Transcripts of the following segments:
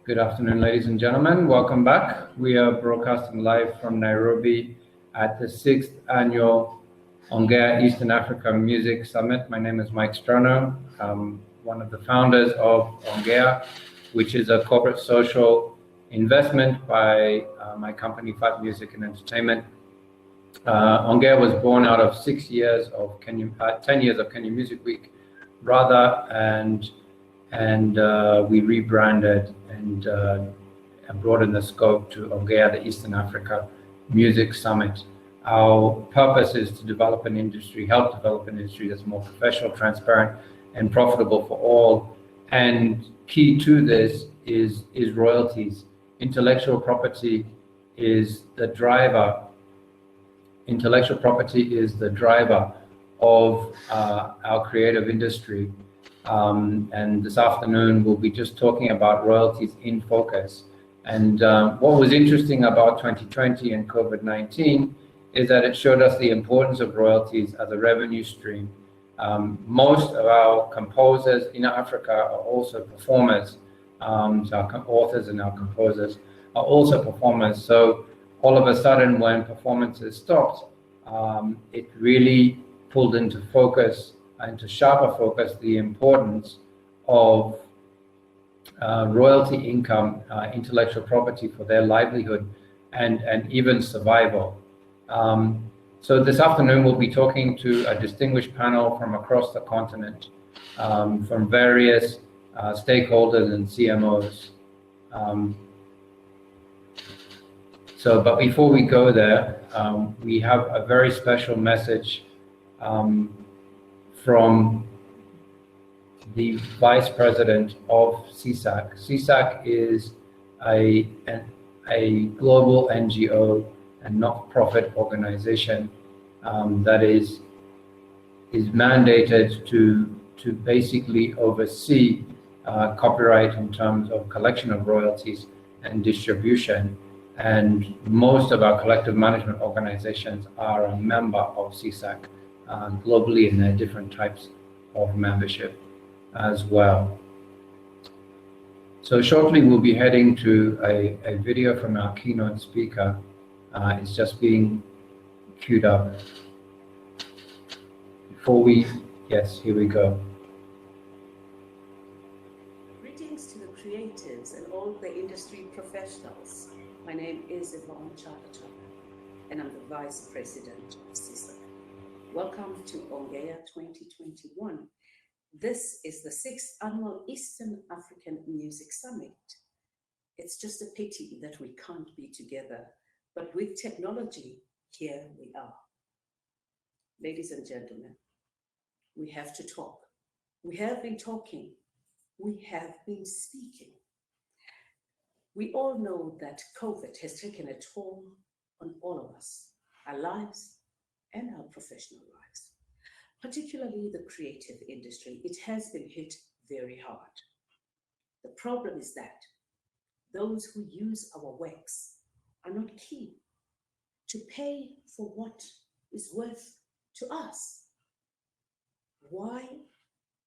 Good afternoon, ladies and gentlemen. Welcome back. We are broadcasting live from Nairobi at the 6th Annual ONGEA Eastern Africa Music Summit. My name is Mike Strono. I'm one of the founders of ONGEA, which is a corporate social investment by my company, Five Music and Entertainment. ONGEA was born out of 10 years of Kenya Music Week, rather, and we rebranded and broadened the scope to ONGEA, the Eastern Africa Music Summit. Our purpose is to develop an industry, help develop an industry that's more professional, transparent, and profitable for all. And key to this is royalties. Intellectual property is the driver. Intellectual property is the driver of our creative industry. And this afternoon, we'll be just talking about royalties in focus. And what was interesting about 2020 and COVID-19 is that it showed us the importance of royalties as a revenue stream. Most of our composers in Africa are also performers. So our authors and our composers are also performers. So all of a sudden, when performances stopped, it really pulled into focus, into sharper focus, the importance of royalty income, intellectual property for their livelihood and even survival. So this afternoon we'll be talking to a distinguished panel from across the continent, from various stakeholders and CMOs. But before we go there, we have a very special message from the Vice President of CSAC. CSAC is a global NGO and not-for-profit organization that is mandated to basically oversee copyright in terms of collection of royalties and distribution. And most of our collective management organizations are a member of CSAC globally, in their different types of membership as well. So shortly we'll be heading to a video from our keynote speaker. It's just being queued up. Yes, here we go. Greetings to the creatives and all the industry professionals. My name is Untitled Chapter, and I'm the Vice President of CSAC. Welcome to ONGEA 2021. This is the 6th Annual Eastern African Music Summit. It's just a pity that we can't be together, but with technology, here we are. Ladies and gentlemen, we have to talk. We have been talking. We have been speaking. We all know that COVID has taken a toll on all of us, our lives and our professional lives, particularly the creative industry. It has been hit very hard. The problem is that those who use our works are not keen to pay for what is worth to us. Why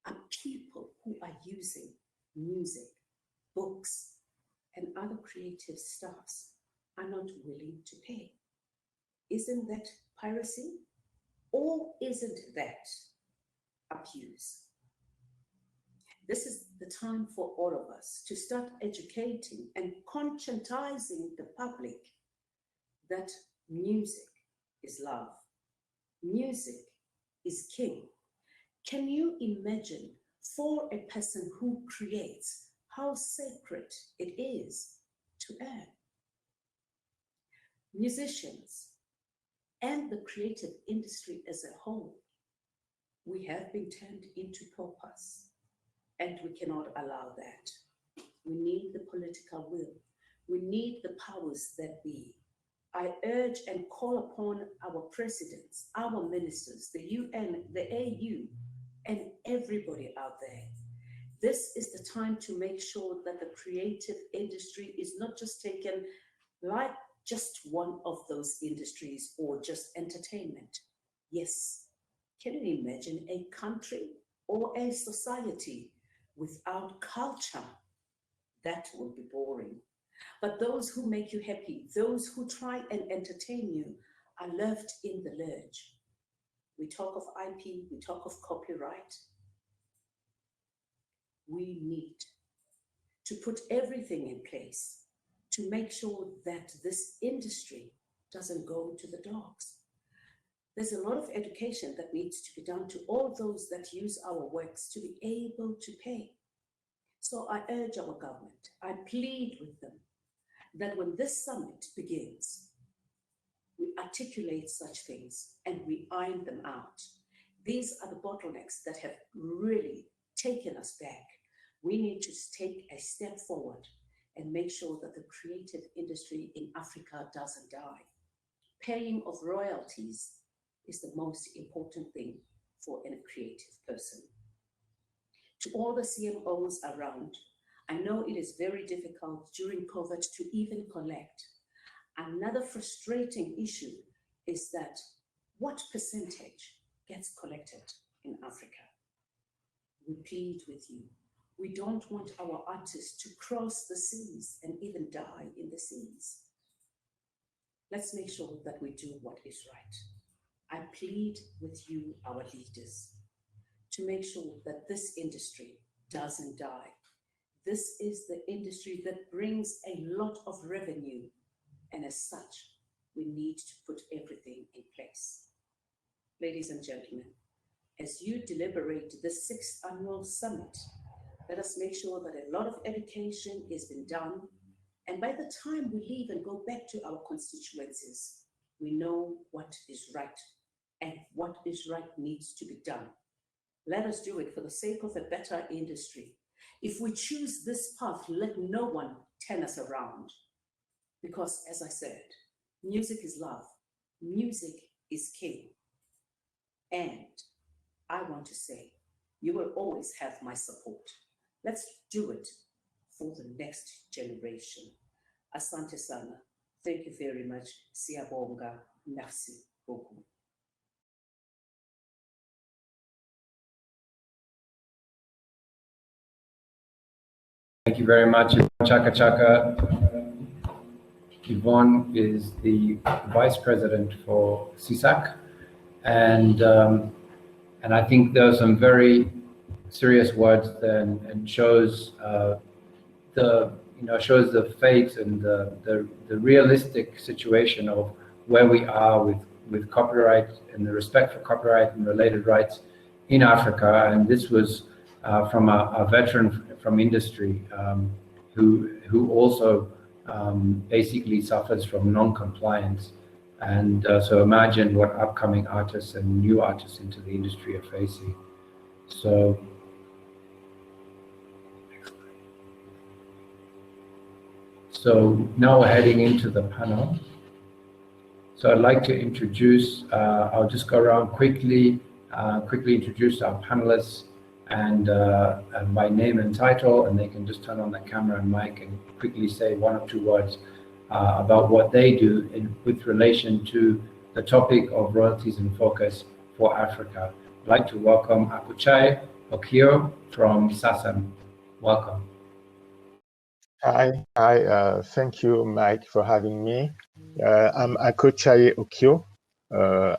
are people who are using music, books, and other creative stuffs are not willing to pay? Isn't that piracy? Or isn't that abuse? This is the time for all of us to start educating and conscientizing the public that music is love. Music is king. Can you imagine, for a person who creates, how sacred it is to earn? Musicians and the creative industry as a whole, we have been turned into paupers, and we cannot allow that. We need the political will. We need the powers that be. I urge and call upon our presidents, our ministers, the UN, the AU, and everybody out there. This is the time to make sure that the creative industry is not just taken like just one of those industries or just entertainment. Yes, can you imagine a country or a society without culture? that will be boring. But those who make you happy, those who try and entertain you, are left in the lurch. We talk of IP, we talk of copyright. We need to put everything in place to make sure that this industry doesn't go to the dogs. There's a lot of education that needs to be done to all those that use our works to be able to pay. So I urge our government, I plead with them, that when this summit begins, we articulate such things and we iron them out. These are the bottlenecks that have really taken us back. We need to take a step forward and make sure that the creative industry in Africa doesn't die. Paying of royalties is the most important thing for a creative person. To all the CMOs around, I know it is very difficult during COVID to even collect. Another frustrating issue is that what percentage gets collected in Africa? We plead with you. We don't want our artists to cross the seas and even die in the seas. Let's make sure that we do what is right. I plead with you, our leaders, to make sure that this industry doesn't die. This is the industry that brings a lot of revenue, and as such, we need to put everything in place. Ladies and gentlemen, as you deliberate the 6th annual summit, let us make sure that a lot of education is being done, and by the time we leave and go back to our constituencies, we know what is right, and what is right needs to be done. Let us do it for the sake of a better industry. If we choose this path, let no one turn us around. Because as I said, music is love, music is king. And I want to say, you will always have my support. Let's do it for the next generation. Asante sana. Thank you very much. Siyabonga. Merci beaucoup. Thank you very much, Chaka Chaka. Yvonne is the Vice President for CISAC, and I think there are some very serious words there, and shows shows the fate and the realistic situation of where we are with copyright and the respect for copyright and related rights in Africa. And this was from a veteran from industry who also basically suffers from non-compliance. And so imagine what upcoming artists and new artists into the industry are facing. So now we're heading into the panel. So I'd like to introduce, I'll just go around quickly introduce our panelists and by name and title, and they can just turn on the camera and mic and quickly say one or two words about what they do with relation to the topic of royalties in focus for Africa. I'd like to welcome Akuchai Okio from SASEM. Welcome. Hi, thank you, Mike, for having me. I'm Akuchai Okio.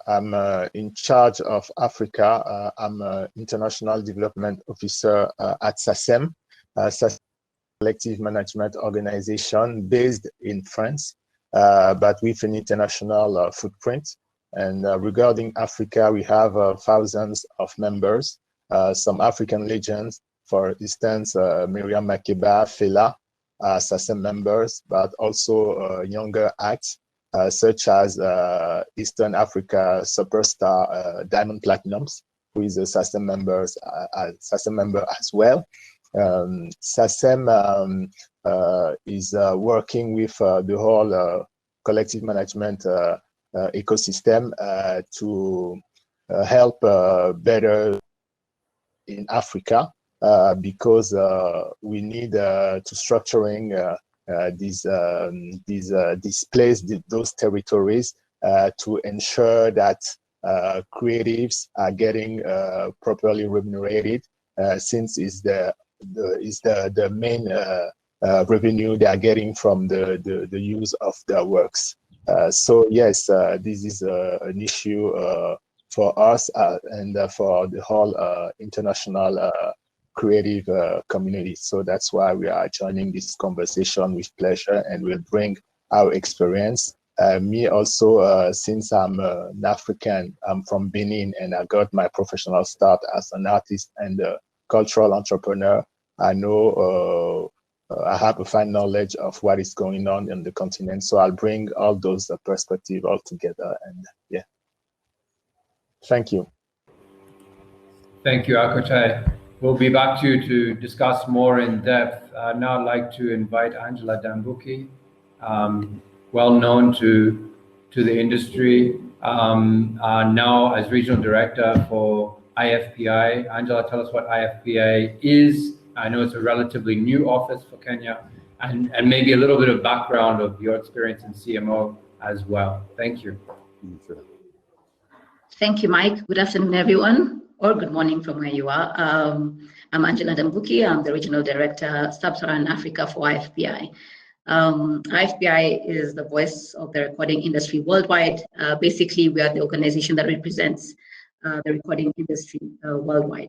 I'm in charge of Africa. I'm an International Development Officer at SASEM. SASEM collective management organization based in France, but with an international footprint. And regarding Africa, we have thousands of members, some African legends, for instance, Miriam Makeba, Fela, SASEM members, but also younger acts, such as Eastern Africa superstar Diamond Platnumz, who is a SASEM member as well. SASEM is working with the whole collective management ecosystem to help better in Africa, because we need to structuring those territories to ensure that creatives are getting properly remunerated, since is the main revenue they are getting from the use of their works. So yes, this is an issue for us and for the whole international creative community. So that's why we are joining this conversation with pleasure, and we'll bring our experience. Me also, since I'm an African, I'm from Benin, and I got my professional start as an artist and a cultural entrepreneur. I know I have a fine knowledge of what is going on in the continent, so I'll bring all those perspectives all together. And yeah, thank you. Thank you, Akotai. We'll be back to you to discuss more in depth. Now I'd like to invite Angela Dambuki, well known to the industry, now as Regional Director for IFPI. Angela, tell us what IFPI is. I know it's a relatively new office for Kenya, and maybe a little bit of background of your experience in CMO as well. Thank you. Thank you, Mike. Good afternoon, everyone, or good morning from where you are. I'm Angela Dambuki. I'm the Regional Director, Sub-Saharan Africa for IFPI. IFPI is the voice of the recording industry worldwide. Basically, we are the organization that represents the recording industry worldwide.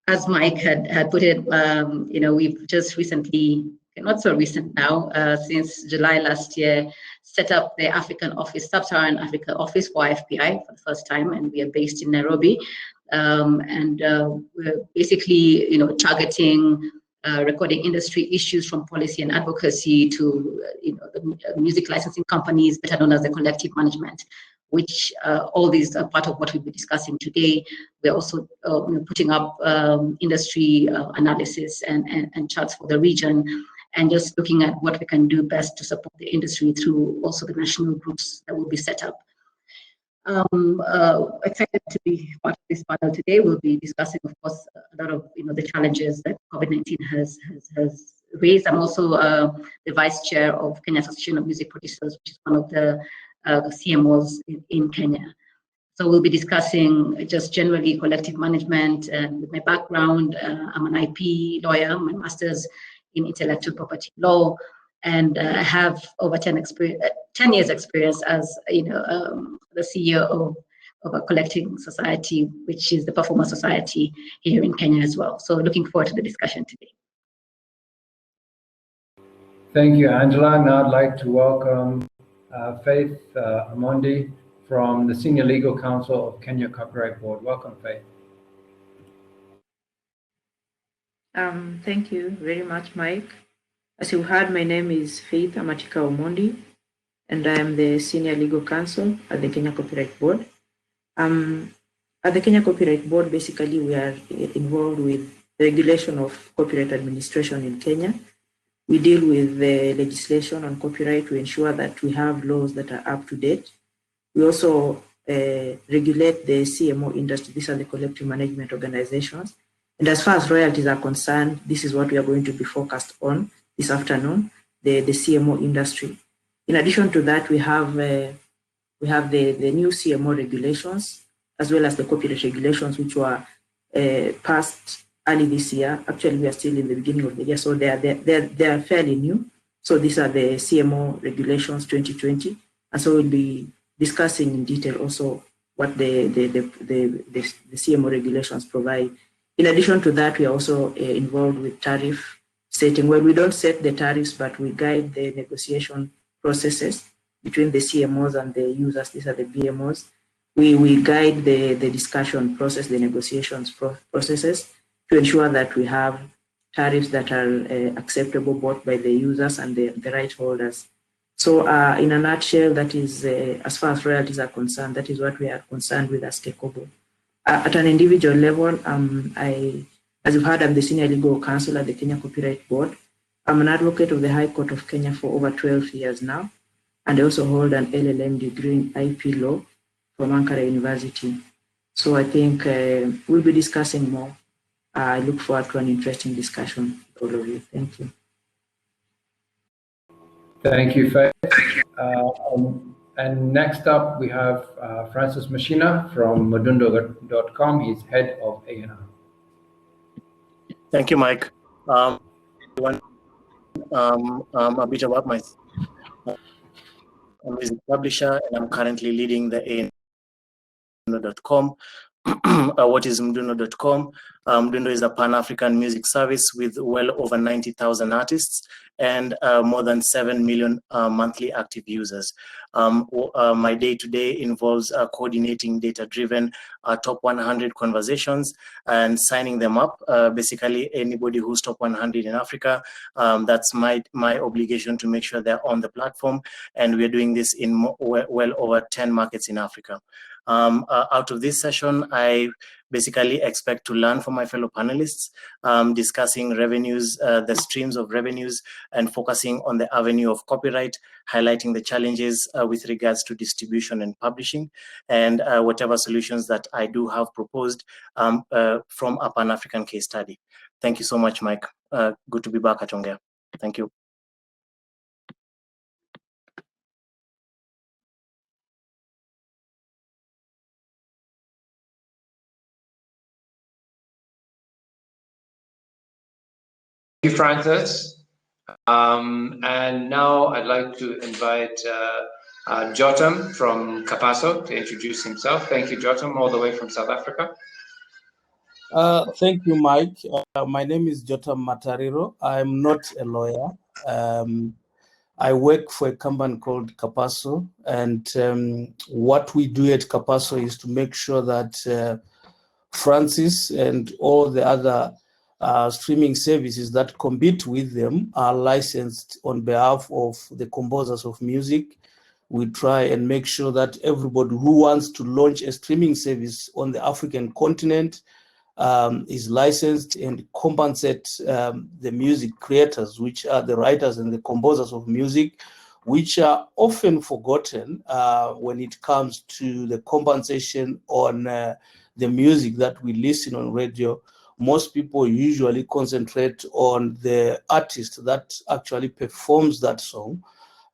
As Mike had put it, we've just recently, not so recent now, since July last year, set up the African office, Sub-Saharan Africa office for IFPI for the first time, and we are based in Nairobi. We're basically, targeting recording industry issues from policy and advocacy to, the music licensing companies, better known as the collective management, which all these are part of what we'll be discussing today. We're also putting up industry analysis and charts for the region, and just looking at what we can do best to support the industry through also the national groups that will be set up. Excited to be part of this panel today. We'll be discussing, of course, a lot of the challenges that COVID-19 has raised. I'm also the vice chair of Kenya Association of Music Producers, which is one of the CMOs in Kenya. So we'll be discussing just generally collective management. And with my background, I'm an IP lawyer, my master's in intellectual property law, and I have over 10 years experience as the CEO of a collecting society, which is the Performance Society here in Kenya as well. So looking forward to the discussion today. Thank you, Angela. Now I'd like to welcome Faith Amondi from the Senior Legal Counsel of Kenya Copyright Board. Welcome, Faith. Thank you very much, Mike. As you heard, my name is Faith Amatika Omondi, and I am the Senior Legal Counsel at the Kenya Copyright Board. At the Kenya Copyright Board, basically, we are involved with the regulation of copyright administration in Kenya. We deal with the legislation on copyright to ensure that we have laws that are up to date. We also regulate the CMO industry. These are the collective management organizations. And as far as royalties are concerned, this is what we are going to be focused on this afternoon, the CMO industry. In addition to that, we have the new CMO regulations, as well as the copyright regulations, which were passed early this year. Actually, we are still in the beginning of the year, so they are fairly new. So these are the CMO regulations 2020, and so we'll be discussing in detail also what the CMO regulations provide. In addition to that, we are also involved with tariff setting, where we don't set the tariffs, but we guide the negotiation processes between the CMOs and the users. These are the BMOs. We guide the discussion process, the negotiations processes, to ensure that we have tariffs that are acceptable both by the users and the right holders. So in a nutshell, that is, as far as royalties are concerned, that is what we are concerned with as Kekobo. At an individual level, as you've heard, I'm the Senior Legal Counsel at the Kenya Copyright Board. I'm an advocate of the High Court of Kenya for over 12 years now, and I also hold an LLM degree in IP law from Ankara University. So I think we'll be discussing more. I look forward to an interesting discussion with all of you. Thank you. Thank you, Faith. And next up, we have Francis Machina from Modundo.com. He's head of A&R. Thank you, Mike. Everyone, a bit about myself. I'm a music publisher, and I'm currently leading the Mdundo.com. What is Mdundo.com? Mdundo is a Pan-African music service with well over 90,000 artists and more than 7 million monthly active users. My day-to-day involves coordinating data-driven top 100 conversations and signing them up. Basically, anybody who's top 100 in Africa, that's my obligation to make sure they're on the platform. And we're doing this in well over 10 markets in Africa. Out of this session, I basically expect to learn from my fellow panelists, discussing revenues, the streams of revenues, and focusing on the avenue of copyright, highlighting the challenges with regards to distribution and publishing, and whatever solutions that I do have proposed from a Pan-African case study. Thank you so much, Mike. Good to be back at ONGEA. Thank you. Thank you, Francis. And now I'd like to invite Jotam from Kapaso to introduce himself. Thank you, Jotam, all the way from South Africa. Thank you, Mike. My name is Jotam Matariro. I'm not a lawyer. I work for a company called Kapaso, and what we do at Kapaso is to make sure that Francis and all the other streaming services that compete with them are licensed on behalf of the composers of music. We try and make sure that everybody who wants to launch a streaming service on the African continent is licensed and compensate the music creators, which are the writers and the composers of music, which are often forgotten when it comes to the compensation on the music that we listen on radio. Most people usually concentrate on the artist that actually performs that song.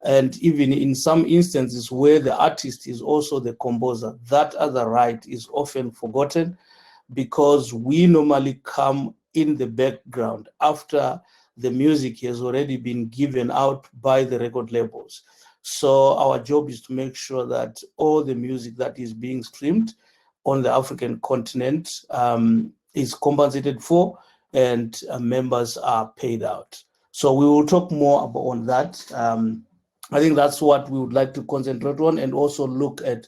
And even in some instances where the artist is also the composer, that other right is often forgotten because we normally come in the background after the music has already been given out by the record labels. So our job is to make sure that all the music that is being streamed on the African continent is compensated for, and members are paid out. So we will talk more on that. I think that's what we would like to concentrate on, and also look at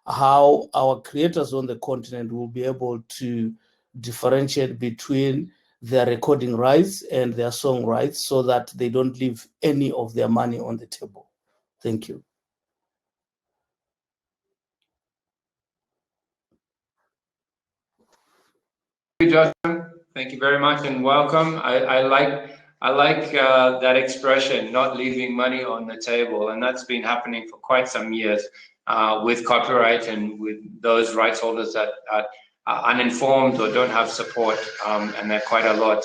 how our creators on the continent will be able to differentiate between their recording rights and their song rights so that they don't leave any of their money on the table. Thank you. Thank you, Justin. Thank you very much and welcome. I like that expression, not leaving money on the table, and that's been happening for quite some years with copyright and with those rights holders that are uninformed or don't have support, and they're quite a lot.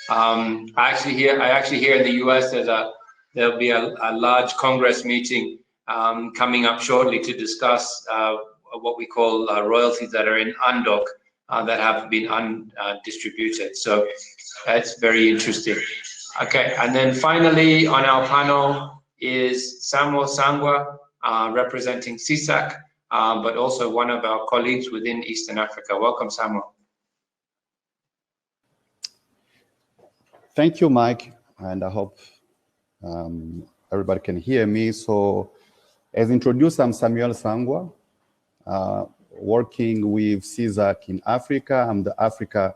I actually hear in the US there'll be a large Congress meeting coming up shortly to discuss what we call royalties that are in UNDOC. That have been undistributed. So that's very interesting. Okay, and then finally on our panel is Samuel Sangwa, representing CSAC, but also one of our colleagues within Eastern Africa. Welcome, Samuel. Thank you, Mike, and I hope everybody can hear me. So as introduced, I'm Samuel Sangwa. Working with CSAC in Africa. I'm the Africa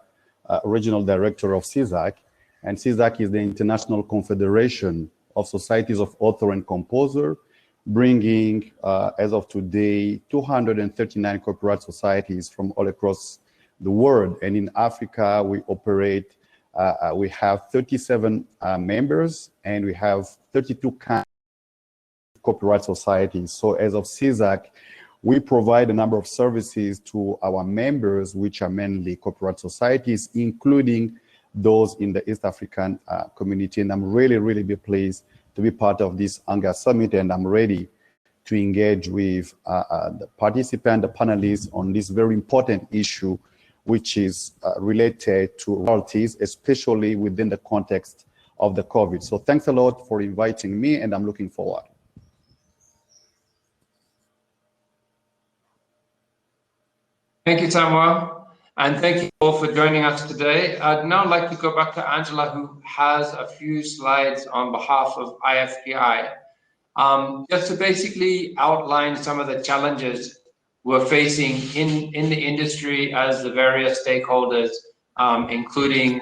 Regional Director of CSAC, and CSAC is the International Confederation of Societies of Author and Composer, bringing, as of today, 239 copyright societies from all across the world. And in Africa, we operate, we have 37 members, and we have 32 kinds of copyright societies. So as of CSAC, we provide a number of services to our members, which are mainly copyright societies, including those in the East African community. And I'm really, really pleased to be part of this ONGEA Summit, and I'm ready to engage with the participants, the panelists on this very important issue, which is related to royalties, especially within the context of the COVID. So thanks a lot for inviting me, and I'm looking forward. Thank you, Samuel. And thank you all for joining us today. I'd now like to go back to Angela, who has a few slides on behalf of IFPI, just to basically outline some of the challenges we're facing in the industry as the various stakeholders, including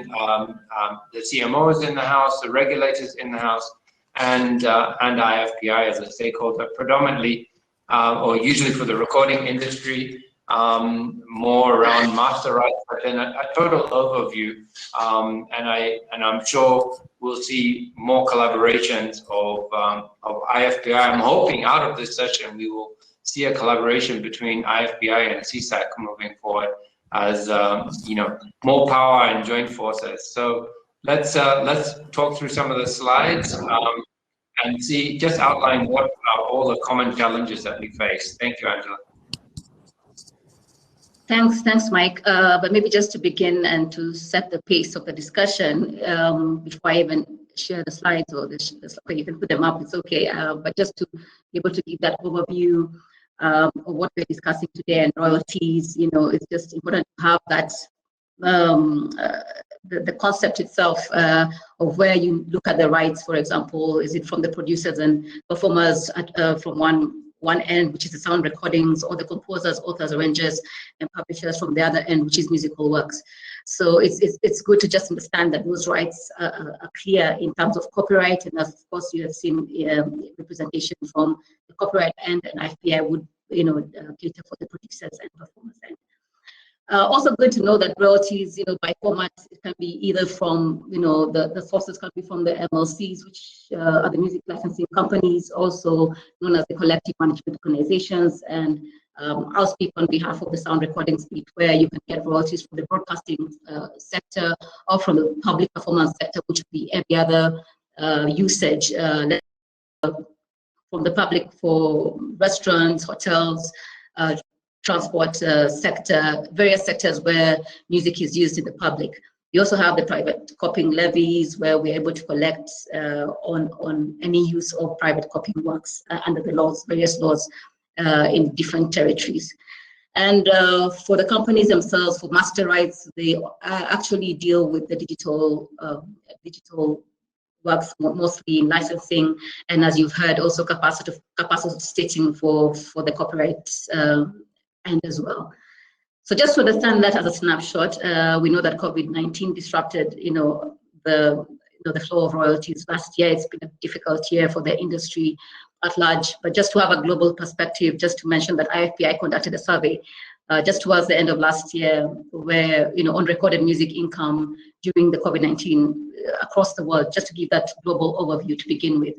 the CMOs in the house, the regulators in the house, and IFPI as a stakeholder, predominantly or usually for the recording industry, more around master rights, but then a total overview. And I'm sure we'll see more collaborations of IFPI. I'm hoping out of this session we will see a collaboration between IFPI and CSAC moving forward as more power and joint forces. So let's talk through some of the slides and see, just outline what are all the common challenges that we face. Thank you, Angela. Thanks, Mike. But maybe just to begin and to set the pace of the discussion, before I even share the slides or you can put them up, it's okay. But just to be able to give that overview of what we're discussing today and royalties, it's just important to have that the concept itself of where you look at the rights. For example, is it from the producers and performers from one end, which is the sound recordings, or the composers, authors, arrangers, and publishers from the other end, which is musical works. So it's good to just understand that those rights are clear in terms of copyright, and of course you have seen representation from the copyright end, and IFPI would cater for the producers and performers end. Also good to know that royalties, by format, it can be either from, the sources can be from the MLCs, which are the music licensing companies, also known as the collective management organizations. And I'll speak on behalf of the sound recordings bit, where you can get royalties from the broadcasting sector or from the public performance sector, which would be every other usage from the public for restaurants, hotels, transport sector, various sectors where music is used in the public. You also have the private copying levies, where we're able to collect on any use of private copying works under the laws, various laws in different territories. And for the companies themselves, for master rights, they actually deal with the digital works, mostly in licensing, and as you've heard, also capacity stating for the copyright end as well. So just to understand that as a snapshot, we know that COVID-19 disrupted, the flow of royalties last year. It's been a difficult year for the industry at large. But just to have a global perspective, just to mention that IFPI conducted a survey just towards the end of last year, where unrecorded music income during the COVID-19 across the world, just to give that global overview to begin with.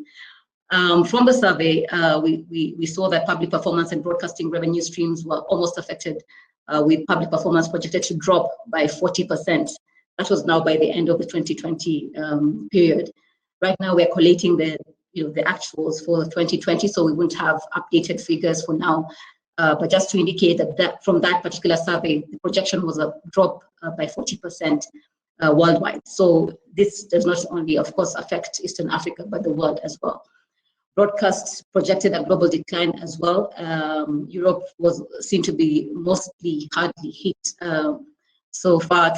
From the survey, we saw that public performance and broadcasting revenue streams were almost affected, with public performance projected to drop by 40%. That was now by the end of the 2020 period. Right now, we're collating the actuals for 2020, so we won't have updated figures for now. But just to indicate that from that particular survey, the projection was a drop by 40% worldwide. So this does not only, of course, affect Eastern Africa, but the world as well. Broadcasts projected a global decline as well. Europe was seen to be mostly hardly hit. So far,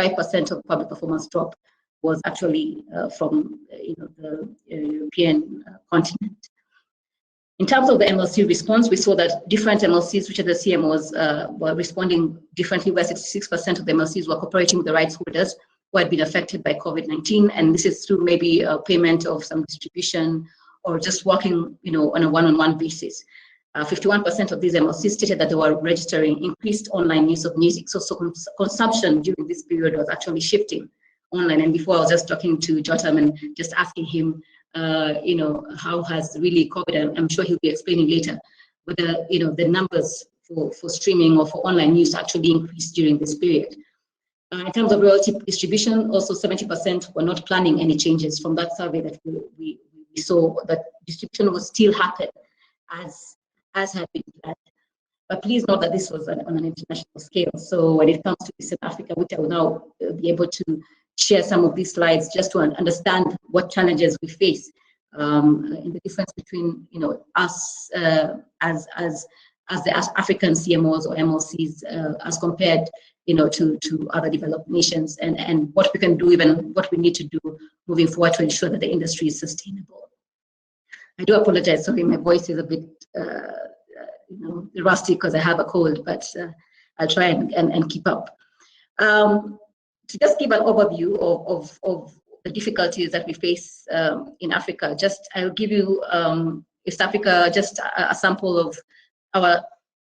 65% of public performance drop was actually from the European continent. In terms of the MLC response, we saw that different MLCs, which are the CMOs, were responding differently, where 66% of the MLCs were cooperating with the rights holders who had been affected by COVID-19, and this is through maybe a payment of some distribution or just working, on a one-on-one basis. 51% of these MLCs stated that they were registering increased online use of music. So consumption during this period was actually shifting online. And before, I was just talking to Jotam and just asking him, how has really COVID, and I'm sure he'll be explaining later, whether, the numbers for streaming or for online news actually increased during this period. In terms of royalty distribution, also 70% were not planning any changes. From that survey that we saw, that distribution will still happen as had been planned. But please note that this was on an international scale. So when it comes to Eastern Africa, which I will now be able to share some of these slides just to understand what challenges we face in the difference between us as the African CMOs or MLCs as compared to other developed nations, and what we can do, even what we need to do moving forward to ensure that the industry is sustainable. I do apologize, sorry, my voice is a bit rusty because I have a cold, but I'll try and keep up. To just give an overview of the difficulties that we face in Africa, I'll give you East Africa, just a sample of our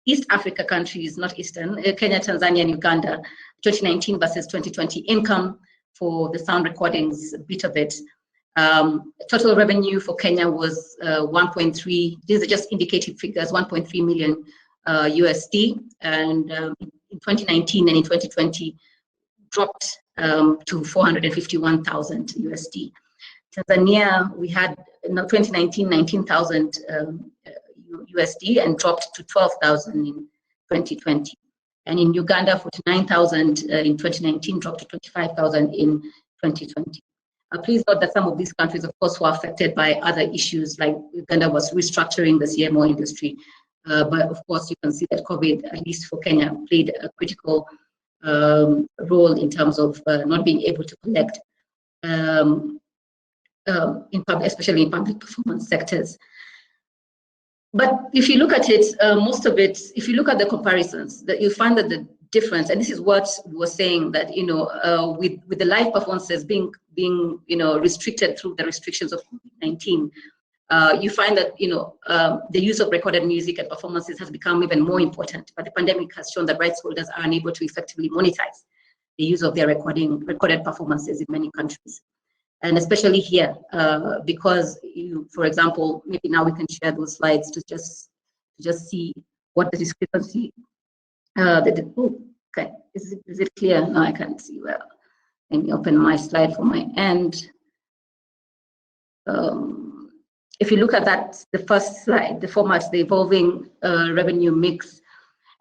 East Africa countries, not Eastern, Kenya, Tanzania, and Uganda, 2019 versus 2020 income for the sound recordings, a bit of it. Total revenue for Kenya was 1.3, these are just indicative figures, 1.3 million USD, and in 2019 and in 2020 dropped to 451,000 USD. Tanzania, we had in 2019, 19,000 USD and dropped to 12,000 in 2020. And in Uganda, 49,000 in 2019 dropped to 25,000 in 2020. Please note that some of these countries, of course, were affected by other issues, like Uganda was restructuring the CMO industry. But of course, you can see that COVID, at least for Kenya, played a critical role in terms of not being able to collect, especially in public performance sectors. But if you look at it, most of it, if you look at the comparisons, that you find that the difference, and this is what we were saying, that with the live performances being restricted through the restrictions of COVID-19, you find that the use of recorded music and performances has become even more important. But the pandemic has shown that rights holders are unable to effectively monetize the use of their recorded performances in many countries. And especially here, because for example, maybe now we can share those slides to just see what the discrepancy. Okay, is it clear? No, I can't see well. Let me open my slide from my end. If you look at that, the first slide, the format, the evolving revenue mix,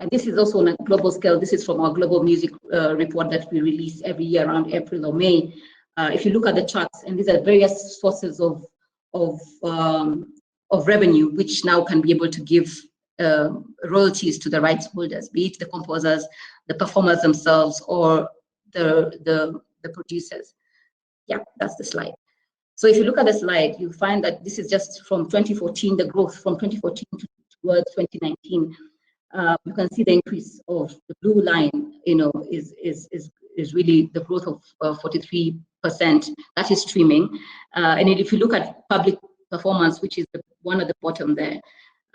and this is also on a global scale. This is from our global music report that we release every year around April or May. If you look at the charts, and these are various sources of revenue, which now can be able to give royalties to the rights holders, be it the composers, the performers themselves, or the producers. Yeah, that's the slide. So if you look at the slide, you find that this is just from 2014, the growth from 2014 towards 2019. You can see the increase of the blue line, is really the growth of 43%. That is streaming. And if you look at public performance, which is the one at the bottom there,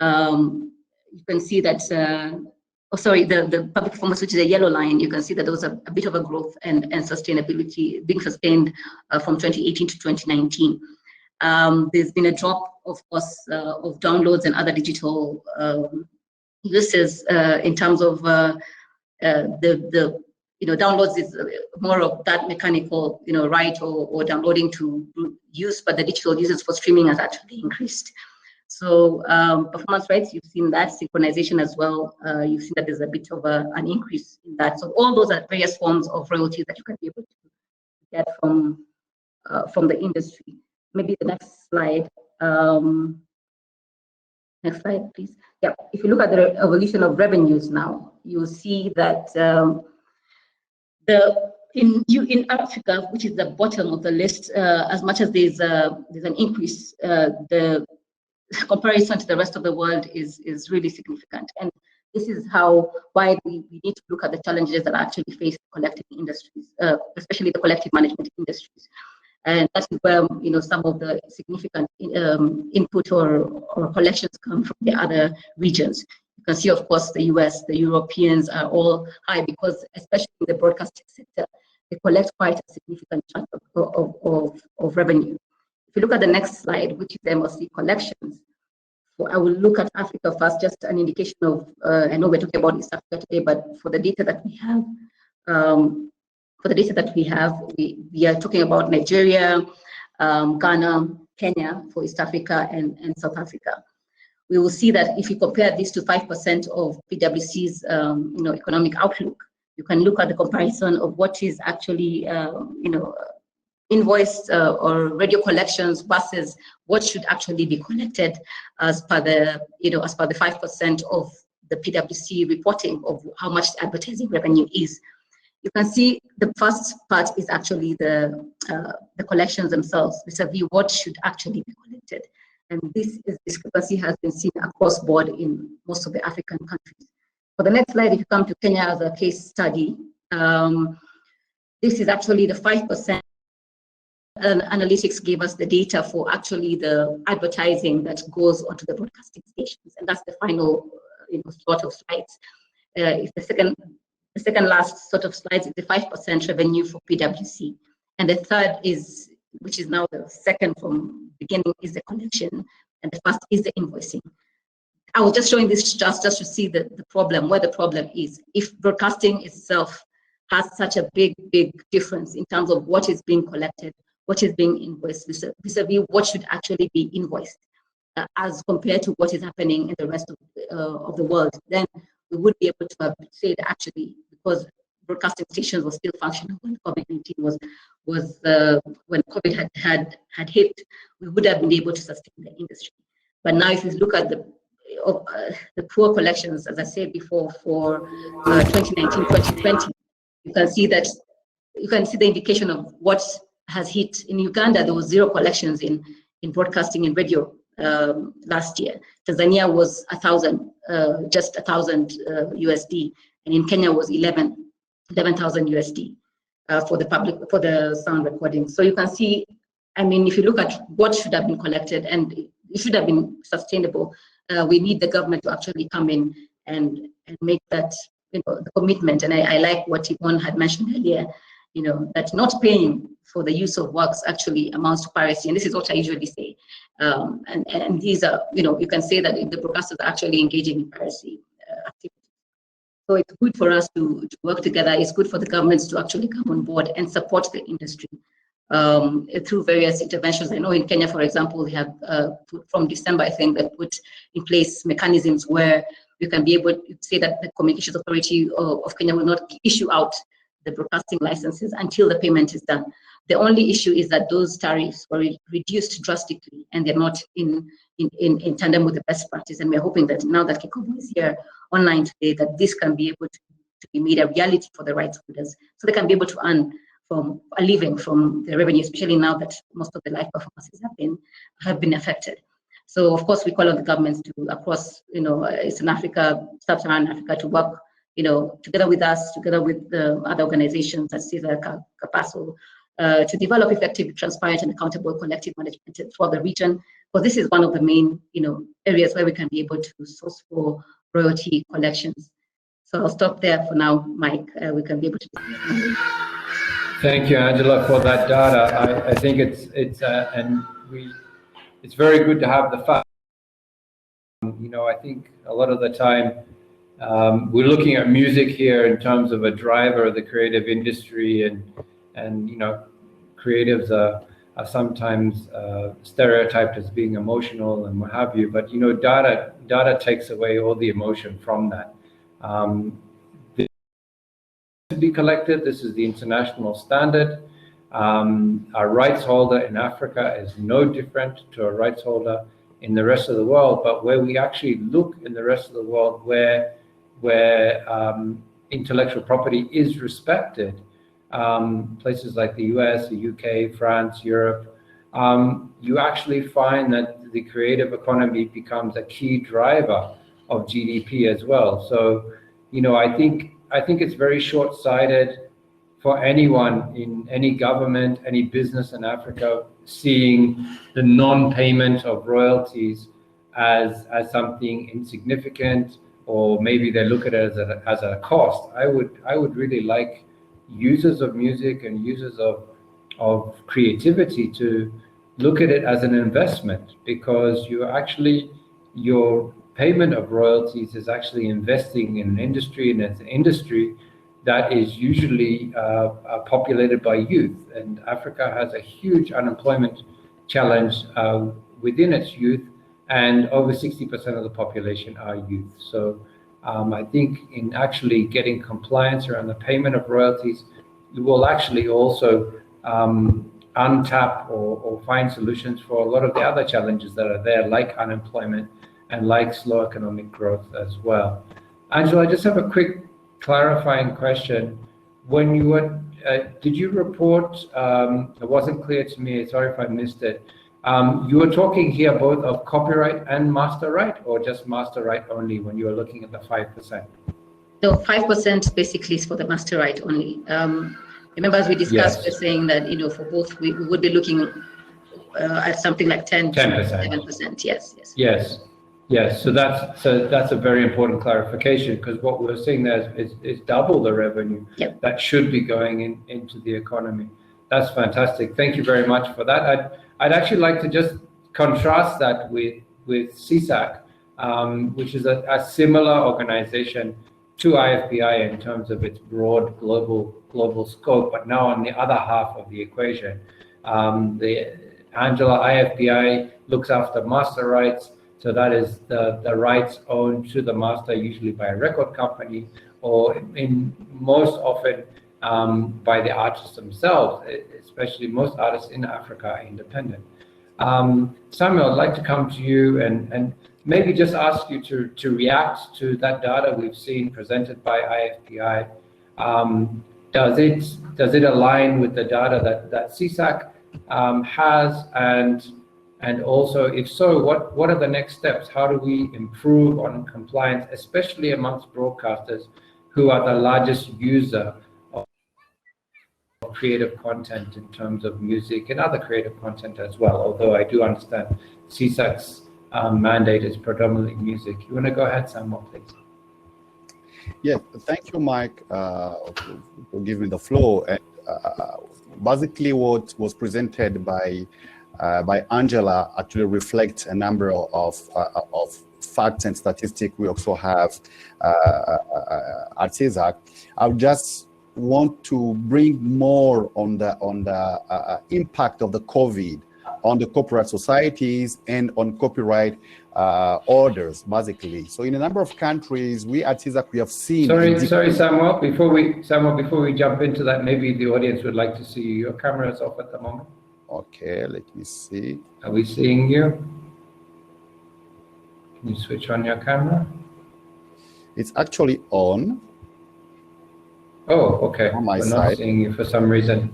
you can see that, the public performance, which is a yellow line, you can see that there was a bit of a growth and sustainability being sustained from 2018 to 2019. There's been a drop, of course, of downloads and other digital uses in terms of downloads is more of that mechanical, right, or downloading to use, but the digital users for streaming has actually increased. So performance rights, you've seen that, synchronization as well. You've seen that there's a bit of an increase in that. So all those are various forms of royalties that you can be able to get from the industry. Maybe the next slide. Next slide, please. Yeah, if you look at the evolution of revenues now, you'll see that in Africa, which is the bottom of the list, as much as there's an increase, the comparison to the rest of the world is really significant. And this is why we need to look at the challenges that actually face collective industries, especially the collective management industries. And that is where some of the significant input or collections come from the other regions. You can see, of course, the US, the Europeans are all high because, especially in the broadcasting sector, they collect quite a significant chunk of revenue. If you look at the next slide, which is MLC collections, so I will look at Africa first, just an indication of, I know we're talking about East Africa today, but for the data that we have, we are talking about Nigeria, Ghana, Kenya for East Africa, and South Africa. We will see that if you compare these to 5% of PwC's economic outlook, You can look at the comparison of what is actually, invoiced or radio collections versus what should actually be collected as per the, as per the 5% of the PwC reporting of how much advertising revenue is. You can see the first part is actually the collections themselves, vis-a-vis what should actually be collected. And this discrepancy has been seen across board in most of the African countries. For the next slide, if you come to Kenya as a case study, this is actually the 5%. Analytics gave us the data for actually the advertising that goes onto the broadcasting stations, and that's the final sort of slides. If the second last sort of slides is the 5% revenue for PwC, and the third is, which is now the second from beginning, is the collection, and the first is the invoicing. I was just showing this just to see the problem, where the problem is. If broadcasting itself has such a big difference in terms of what is being collected, what is being invoiced, vis-a-vis what should actually be invoiced, as compared to what is happening in the rest of the world, then we would be able to have said actually, because broadcasting stations were still functional when COVID-19 was when COVID had hit, we would have been able to sustain the industry. But now, if you look at the poor collections, as I said before, for 2019-2020, you can see the indication of what has hit. In Uganda, there was 0 collections in broadcasting and radio last year. Tanzania was 1,000, just 1,000 USD, and in Kenya was 11,000 USD for the sound recording. So you can see, I mean, if you look at what should have been collected and it should have been sustainable, we need the government to actually come in and make that the commitment. And I like what Yvonne had mentioned earlier, that not paying for the use of works actually amounts to piracy. And this is what I usually say. And these are, you can say that the broadcasters are actually engaging in piracy activities. So it's good for us to work together. It's good for the governments to actually come on board and support the industry through various interventions. I know in Kenya, for example, we have from December, I think, that put in place mechanisms where you can be able to say that the Communications Authority of Kenya will not issue out the broadcasting licenses until the payment is done. The only issue is that those tariffs were reduced drastically, and they're not in tandem with the best practice. And we're hoping that now that Kikobo is here online today, that this can be able to be made a reality for the rights holders, so they can be able to earn from a living from the revenue, especially now that most of the live performances have been affected. So of course we call on the governments to across Eastern Africa, Sub-Saharan Africa, to work together with us, together with the other organizations at CISA, Capasso, to develop effective, transparent, and accountable collective management throughout the region. Because this is one of the main areas where we can be able to source for royalty collections. So I'll stop there for now, Mike. We can be able to. Thank you, Angela, for that data. I think it's very good to have the fact. I think a lot of the time we're looking at music here in terms of a driver of the creative industry, and creatives are sometimes stereotyped as being emotional and what have you. But data takes away all the emotion from that. To be collected, this is the international standard. Our rights holder in Africa is no different to a rights holder in the rest of the world. But where we actually look in the rest of the world, where intellectual property is respected, places like the US, the UK, France, Europe, you actually find that the creative economy becomes a key driver of GDP as well. So, I think it's very short-sighted for anyone in any government, any business in Africa, seeing the non-payment of royalties as something insignificant, or maybe they look at it as a cost. I would really like users of music and users of creativity to look at it as an investment, because your payment of royalties is actually investing in an industry, and it's an industry that is usually populated by youth. And Africa has a huge unemployment challenge within its youth, and over 60% of the population are youth. So I think in actually getting compliance around the payment of royalties, it will actually also untap or find solutions for a lot of the other challenges that are there, like unemployment and like slow economic growth as well. Angela, I just have a quick clarifying question. When you were, did you report, it wasn't clear to me, sorry if I missed it, you were talking here both of copyright and master right, or just master right only when you were looking at the 5%? No, 5% basically is for the master right only. Remember, as we discussed, we're saying that, you know, for both, we would be looking at something like 10% to 7%. Yes. Yes, so that's a very important clarification, because what we're seeing there is double the revenue that should be going into the economy. That's fantastic. Thank you very much for that. I'd actually like to just contrast that with CSAC, which is a similar organization to IFPI in terms of its broad global scope, but now on the other half of the equation. The Angela IFPI looks after master rights. So that is the rights owned to the master, usually by a record company, or most often by the artists themselves, especially most artists in Africa are independent. Samuel, I'd like to come to you and maybe just ask you to react to that data we've seen presented by IFPI. Does it align with the data that CSAC has, and also, if so, what are the next steps? How do we improve on compliance, especially amongst broadcasters who are the largest user of creative content in terms of music and other creative content as well? Although I do understand CSAC's mandate is predominantly music. You want to go ahead, Samuel, please? Yeah, thank you, Mike, for giving me the floor. Basically, what was presented by Angela actually reflects a number of facts and statistics we also have at CSAC. I just want to bring more on the impact of the COVID on the copyright societies and on copyright orders, basically. So in a number of countries, we at CSAC, we have seen... Sorry, Samuel, before we jump into that, maybe the audience would like to see you. Your camera is off at the moment. Okay, let me see. Are we seeing you? Can you switch on your camera? It's actually on. Oh, okay. On my We're side. not seeing you for some reason.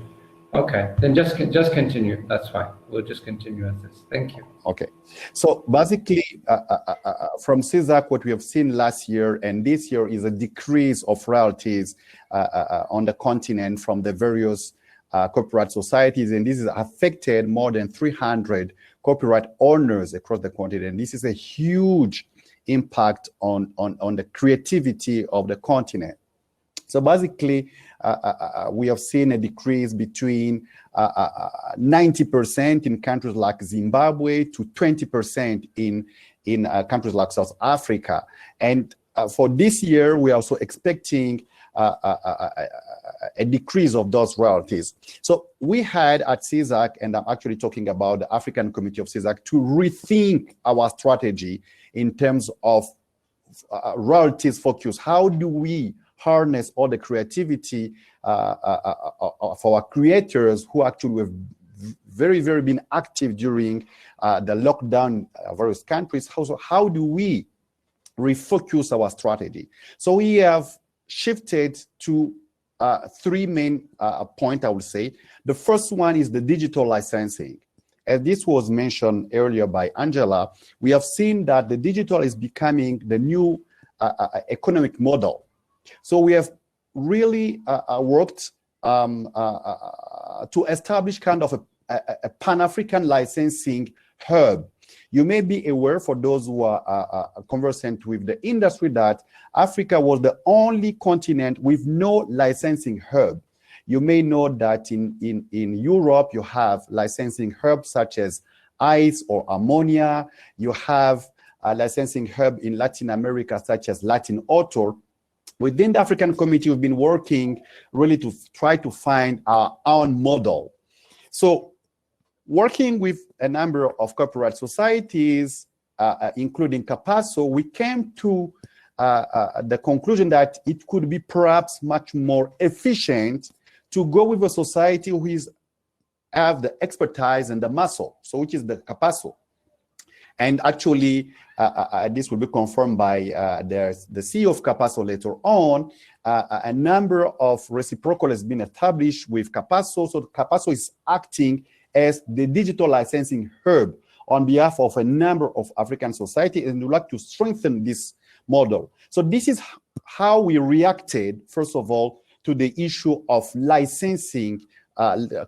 Okay, then just continue. That's fine. We'll just continue as this. Thank you. Okay. So basically, from CSAC, what we have seen last year and this year is a decrease of royalties on the continent from the various copyright societies, and this has affected more than 300 copyright owners across the continent. This is a huge impact on the creativity of the continent. So basically, we have seen a decrease between 90% in countries like Zimbabwe to 20% in countries like South Africa. And for this year, we are also expecting a decrease of those royalties. So we had at CSAC, and I'm actually talking about the African Committee of CSAC, to rethink our strategy in terms of royalties focus. How do we harness all the creativity of our creators who actually have very been active during the lockdown in various countries? How do we refocus our strategy? So we have shifted to three main points, I would say. The first one is the digital licensing. As this was mentioned earlier by Angela, we have seen that the digital is becoming the new economic model. So we have really worked to establish kind of a Pan-African licensing hub. You may be aware, for those who are conversant with the industry, that Africa was the only continent with no licensing hub. You may know that in Europe, you have licensing hubs such as ICE or Ammonia. You have a licensing hub in Latin America, such as Latin Author. Within the African Committee, we've been working really to try to find our own model. So working with a number of copyright societies, including Capasso, we came to the conclusion that it could be perhaps much more efficient to go with a society who have the expertise and the muscle, so which is the Capasso. And actually, this will be confirmed by the CEO of Capasso later on. A number of reciprocal has been established with Capasso. So Capasso is acting as the digital licensing hub on behalf of a number of African societies, and we would like to strengthen this model. So this is how we reacted, first of all, to the issue of licensing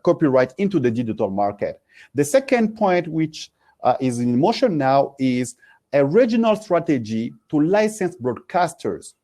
copyright into the digital market. The second point, which is in motion now, is a regional strategy to license broadcasters.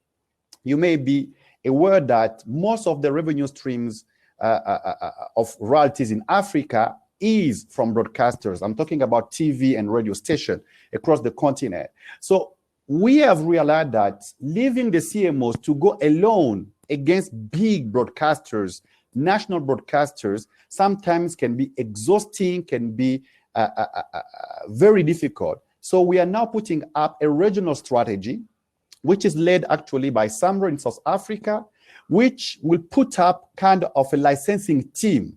You may be aware that most of the revenue streams of royalties in Africa is from broadcasters. I'm talking about TV and radio stations across the continent. So we have realized that leaving the CMOs to go alone against big broadcasters, national broadcasters, sometimes can be exhausting, can be very difficult. So we are now putting up a regional strategy, which is led actually by Samro in South Africa, which will put up kind of a licensing team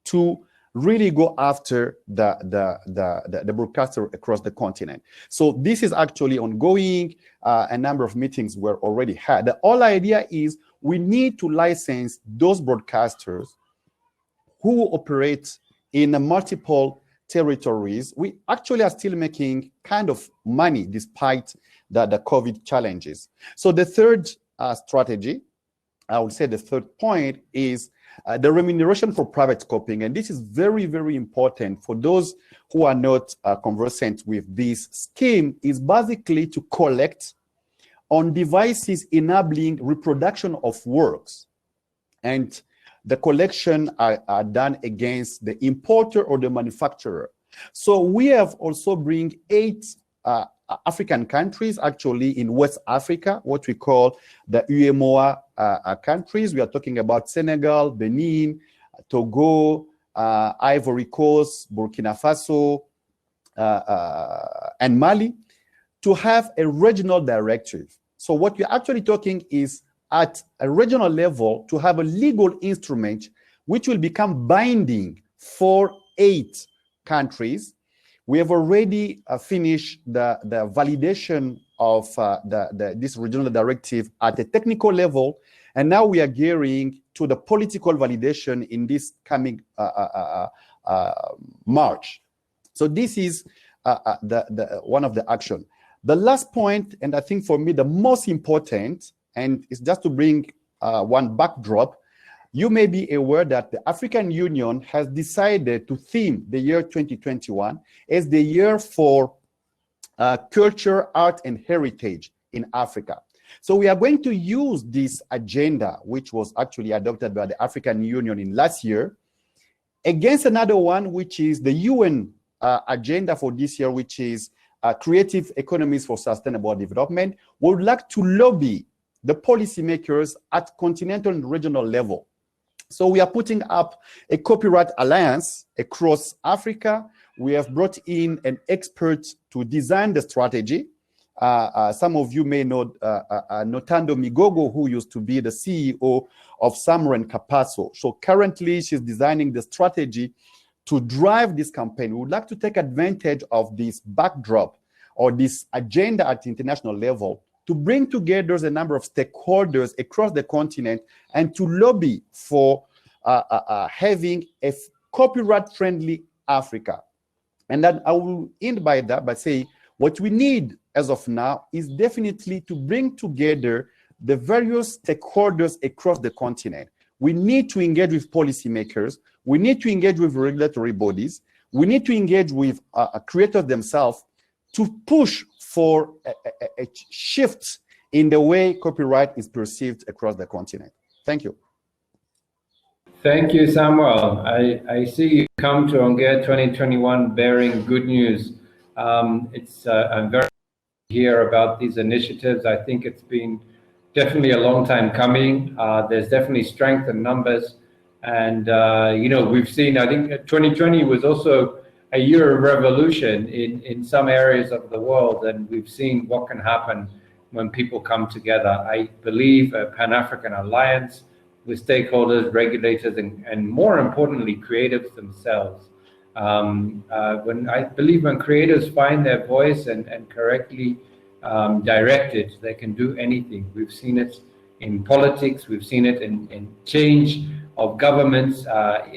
to really go after the broadcaster across the continent. So this is actually ongoing. A number of meetings were already had. The whole idea is we need to license those broadcasters who operate in multiple territories. We actually are still making kind of money despite the COVID challenges. So the third strategy, I would say the third point, is the remuneration for private copying. And this is very, very important for those who are not conversant with this scheme, is basically to collect on devices enabling reproduction of works. And the collection are done against the importer or the manufacturer. So we have also bring 8 African countries, actually in West Africa, what we call the UEMOA countries. We are talking about Senegal, Benin, Togo, Ivory Coast, Burkina Faso, and Mali, to have a regional directive. So what we're actually talking is at a regional level to have a legal instrument which will become binding for 8 countries. We have already finished the validation of this regional directive at a technical level, and now we are gearing to the political validation in this coming March. So this is one of the action. The last point, and I think for me the most important, and it's just to bring one backdrop, you may be aware that the African Union has decided to theme the year 2021 as the year for culture, art, and heritage in Africa. So we are going to use this agenda, which was actually adopted by the African Union in last year, against another one, which is the UN agenda for this year, which is creative economies for sustainable development. We would like to lobby the policymakers at continental and regional level. So we are putting up a copyright alliance across Africa. We have brought in an expert to design the strategy. Some of you may know Notando Migogo, who used to be the CEO of Samro and Capasso. So currently she's designing the strategy to drive this campaign. We would like to take advantage of this backdrop or this agenda at the international level to bring together a number of stakeholders across the continent and to lobby for having a copyright-friendly Africa. And then I will end by that by saying what we need as of now is definitely to bring together the various stakeholders across the continent. We need to engage with policymakers. We need to engage with regulatory bodies. We need to engage with creators themselves to push for a shift in the way copyright is perceived across the continent. Thank you. Thank you, Samuel. I see you come to ONGEA 2021 bearing good news. I'm very happy to hear about these initiatives. I think it's been definitely a long time coming. There's definitely strength in numbers. And, we've seen, I think 2020 was also a year of revolution in some areas of the world. And we've seen what can happen when people come together. I believe a Pan-African alliance with stakeholders, regulators, and more importantly, creatives themselves. When creators find their voice and correctly directed, they can do anything. We've seen it in politics, we've seen it in change of governments,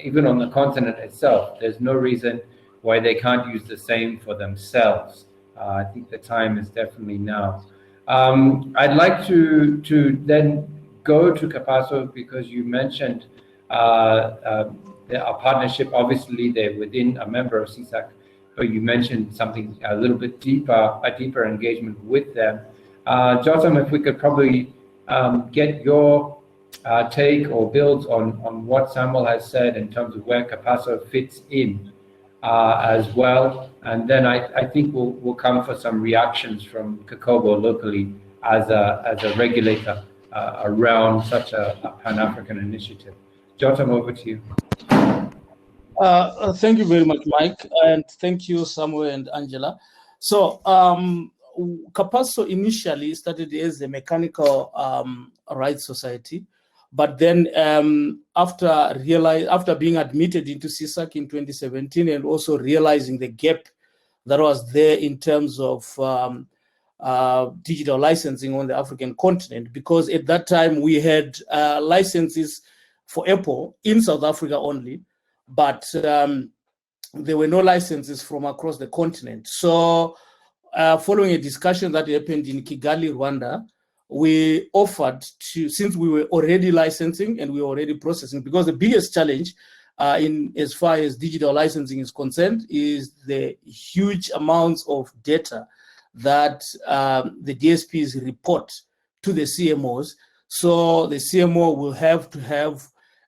even on the continent itself. There's no reason why they can't use the same for themselves. I think the time is definitely now. I'd like to then go to Capasso, because you mentioned our partnership. Obviously, they're within a member of CSAC, but you mentioned something a little bit deeper, a deeper engagement with them. Jotham, if we could probably get your take or builds on what Samuel has said in terms of where Capasso fits in as well. And then I think we'll come for some reactions from Kakobo locally as a regulator around such a Pan-African initiative. Jotham, over to you. Thank you very much, Mike, and thank you, Samuel and Angela. So Capasso initially started as a mechanical rights society, but then after being admitted into CSAC in 2017 and also realizing the gap that was there in terms of digital licensing on the African continent, because at that time we had licenses for Apple in South Africa only, but there were no licenses from across the continent. So following a discussion that happened in Kigali, Rwanda, we offered to, since we were already licensing and we were already processing, because the biggest challenge in as far as digital licensing is concerned is the huge amounts of data that the DSPs report to the CMOs. So the CMO will have to have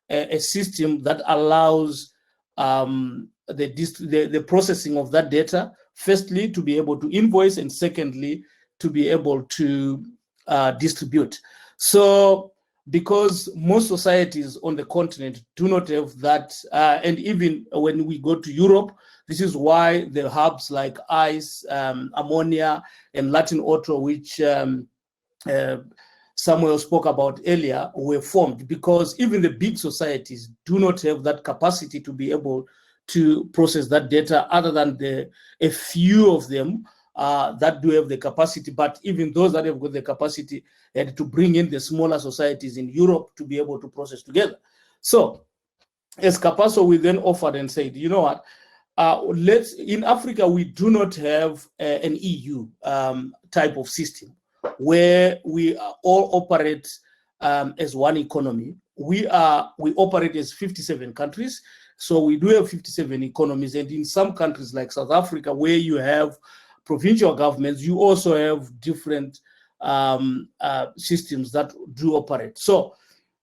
a system that allows the processing of that data, firstly, to be able to invoice, and secondly, to be able to distribute. So because most societies on the continent do not have that, and even when we go to Europe, this is why the hubs like ICE, Ammonia, and Latin Auto, which Samuel spoke about earlier, were formed, because even the big societies do not have that capacity to be able to process that data, other than a few of them that do have the capacity. But even those that have got the capacity had to bring in the smaller societies in Europe to be able to process together. So as Capasso, we then offered and said, you know what, in Africa, we do not have an EU type of system where we all operate as one economy. We operate as 57 countries. So we do have 57 economies. And in some countries like South Africa, where you have provincial governments, you also have different systems that do operate. So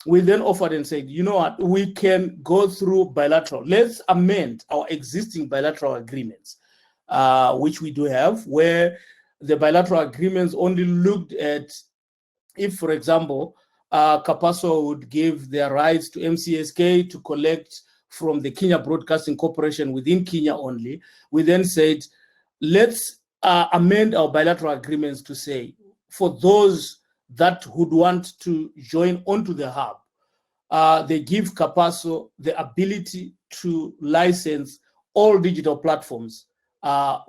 we then offered and said, you know what, we can go through bilateral. Let's amend our existing bilateral agreements, which we do have, where the bilateral agreements only looked at if, for example, Capasso would give their rights to MCSK to collect from the Kenya Broadcasting Corporation within Kenya only. We then said, let's amend our bilateral agreements to say, for those that would want to join onto the hub, they give Capasso the ability to license all digital platforms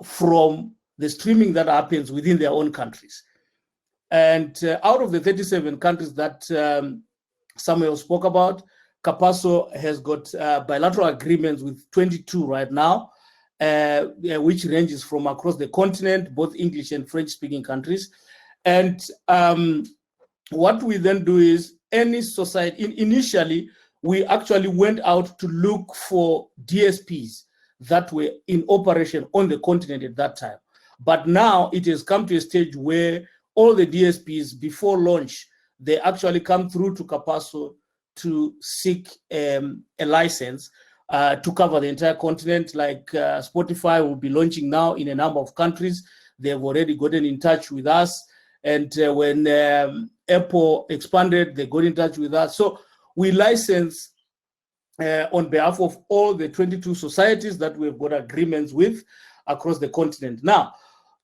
from the streaming that happens within their own countries. And out of the 37 countries that Samuel spoke about, Capasso has got bilateral agreements with 22 right now, which ranges from across the continent, both English and French-speaking countries. And what we then do is, any society, initially, we actually went out to look for DSPs that were in operation on the continent at that time. But now it has come to a stage where all the DSPs, before launch, they actually come through to Capasso to seek a license to cover the entire continent. Like Spotify will be launching now in a number of countries. They've already gotten in touch with us. And when Apple expanded, they got in touch with us. So we license on behalf of all the 22 societies that we've got agreements with across the continent. Now,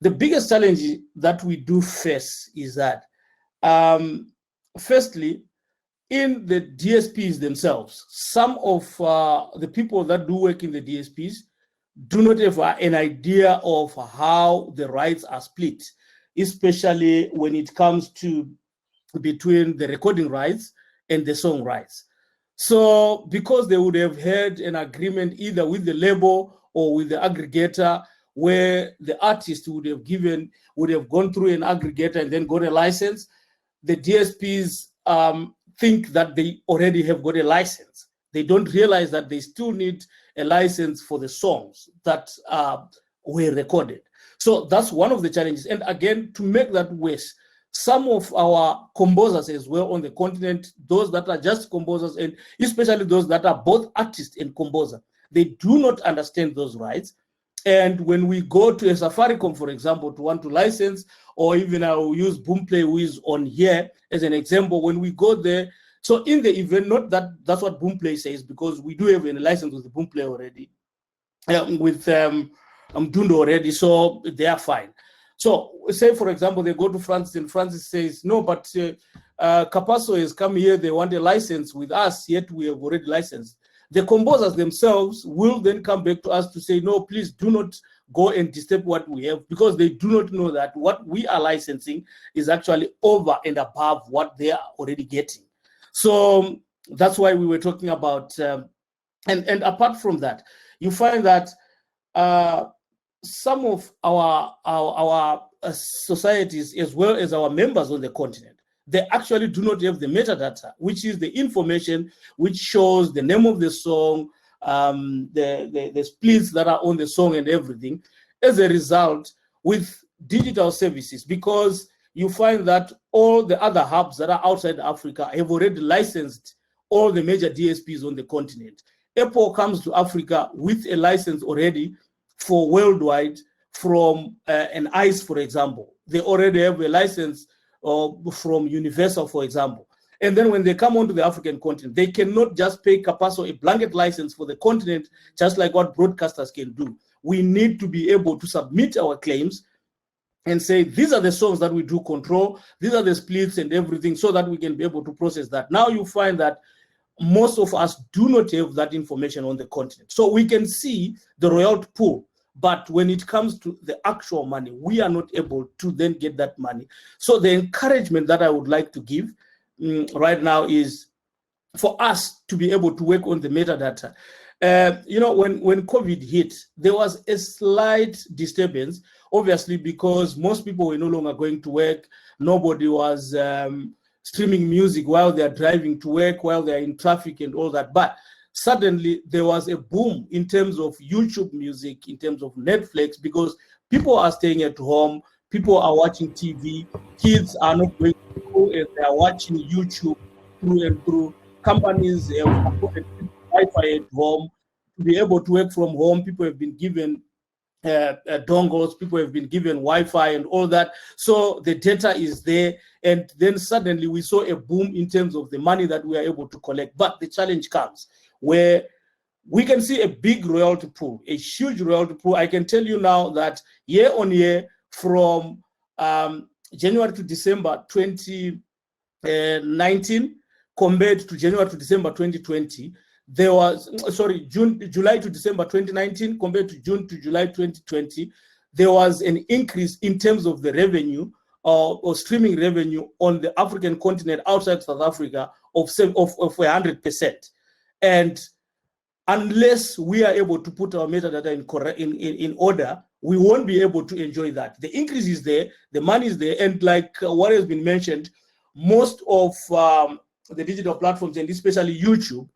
the biggest challenge that we do face is that, firstly, in the DSPs themselves, some of the people that do work in the DSPs do not have an idea of how the rights are split, especially when it comes to between the recording rights and the song rights. So because they would have had an agreement either with the label or with the aggregator, where the artist would have gone through an aggregator and then got a license, the DSPs think that they already have got a license. They don't realize that they still need a license for the songs that were recorded. So that's one of the challenges. And again, to make that worse, some of our composers as well on the continent, those that are just composers, and especially those that are both artists and composer, they do not understand those rights. And when we go to a Safaricom, for example, to want to license, or even I will use Boomplay, who is on here as an example, when we go there, so in the event, not that that's what Boomplay says, because we do have a license with Boomplay already, with Mdundo already, so they are fine. So say, for example, they go to Francis and Francis says, no, but Capasso has come here, they want a license with us, yet we have already licensed. The composers themselves will then come back to us to say, no, please do not go and disturb what we have, because they do not know that what we are licensing is actually over and above what they are already getting. So that's why we were talking about, and apart from that, you find that some of our societies, as well as our members on the continent, they actually do not have the metadata, which is the information which shows the name of the song, the splits that are on the song and everything. As a result, with digital services, because you find that all the other hubs that are outside Africa have already licensed all the major DSPs on the continent. Apple comes to Africa with a license already for worldwide from an ICE, for example. They already have a license from Universal, for example. And then when they come onto the African continent, they cannot just pay Capasso a blanket license for the continent, just like what broadcasters can do. We need to be able to submit our claims and say, these are the songs that we do control, these are the splits and everything, so that we can be able to process that. Now you find that most of us do not have that information on the continent. So we can see the royalty pool, but when it comes to the actual money, we are not able to then get that money. So the encouragement that I would like to give right now is for us to be able to work on the metadata. You know, when COVID hit, there was a slight disturbance, obviously, because most people were no longer going to work. Nobody was streaming music while they're driving to work, while they're in traffic and all that. But suddenly there was a boom in terms of YouTube music, in terms of Netflix, because people are staying at home, people are watching TV, kids are not going to school and they are watching YouTube through and through. Companies have supported Wi-Fi at home to be able to work from home. People have been given dongles, people have been given Wi-Fi and all that. So the data is there. And then suddenly we saw a boom in terms of the money that we are able to collect. But the challenge comes where we can see a big royalty pool, a huge royalty pool. I can tell you now that year on year, from January to December 2019, compared to January to December 2020, there was, July to December 2019 compared to June to July 2020, there was an increase in terms of the revenue or streaming revenue on the African continent outside South Africa of 100%. And unless we are able to put our metadata in order, we won't be able to enjoy that. The increase is there, the money is there, and like what has been mentioned, most of the digital platforms, and especially YouTube,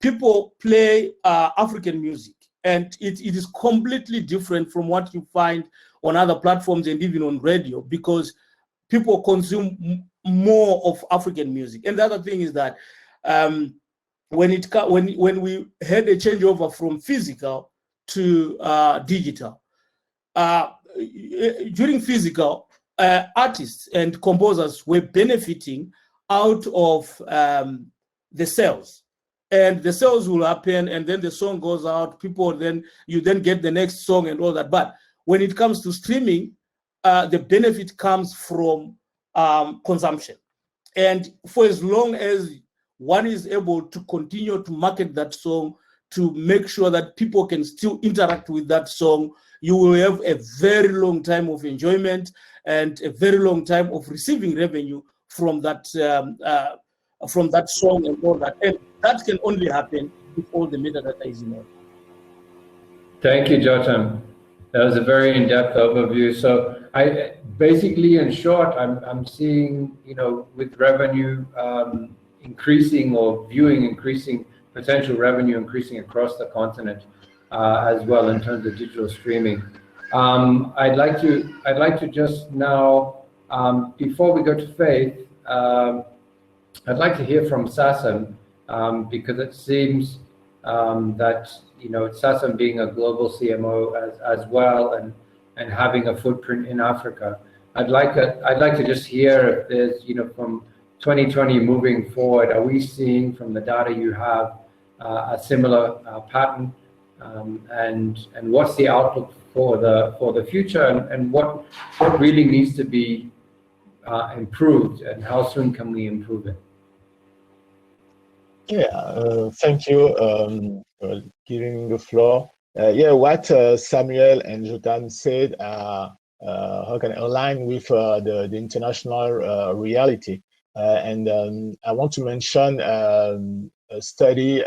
people play African music, and it is completely different from what you find on other platforms and even on radio, because people consume more of African music. And the other thing is that when we had a changeover from physical to digital, during physical, artists and composers were benefiting out of the sales. And the sales will happen, and then the song goes out, you then get the next song and all that. But when it comes to streaming, the benefit comes from consumption. And for as long as one is able to continue to market that song, to make sure that people can still interact with that song, you will have a very long time of enjoyment and a very long time of receiving revenue from that song and all that. And that can only happen if all the metadata is in order. Thank you, Jotam. That was a very in-depth overview. So I basically, in short, I'm seeing, with revenue increasing or viewing increasing, potential revenue increasing across the continent as well in terms of digital streaming. I'd like to just now, before we go to Faith, I'd like to hear from Sasan because it seems that Sasan being a global CMO as well and having a footprint in Africa, I'd like to just hear if there's from 2020 moving forward, are we seeing from the data you have a similar pattern, and what's the outlook for the future, and what really needs to be improved, and how soon can we improve it? Yeah, thank you for giving the floor. What Samuel and Jotam said how can align with the international reality. And I want to mention a study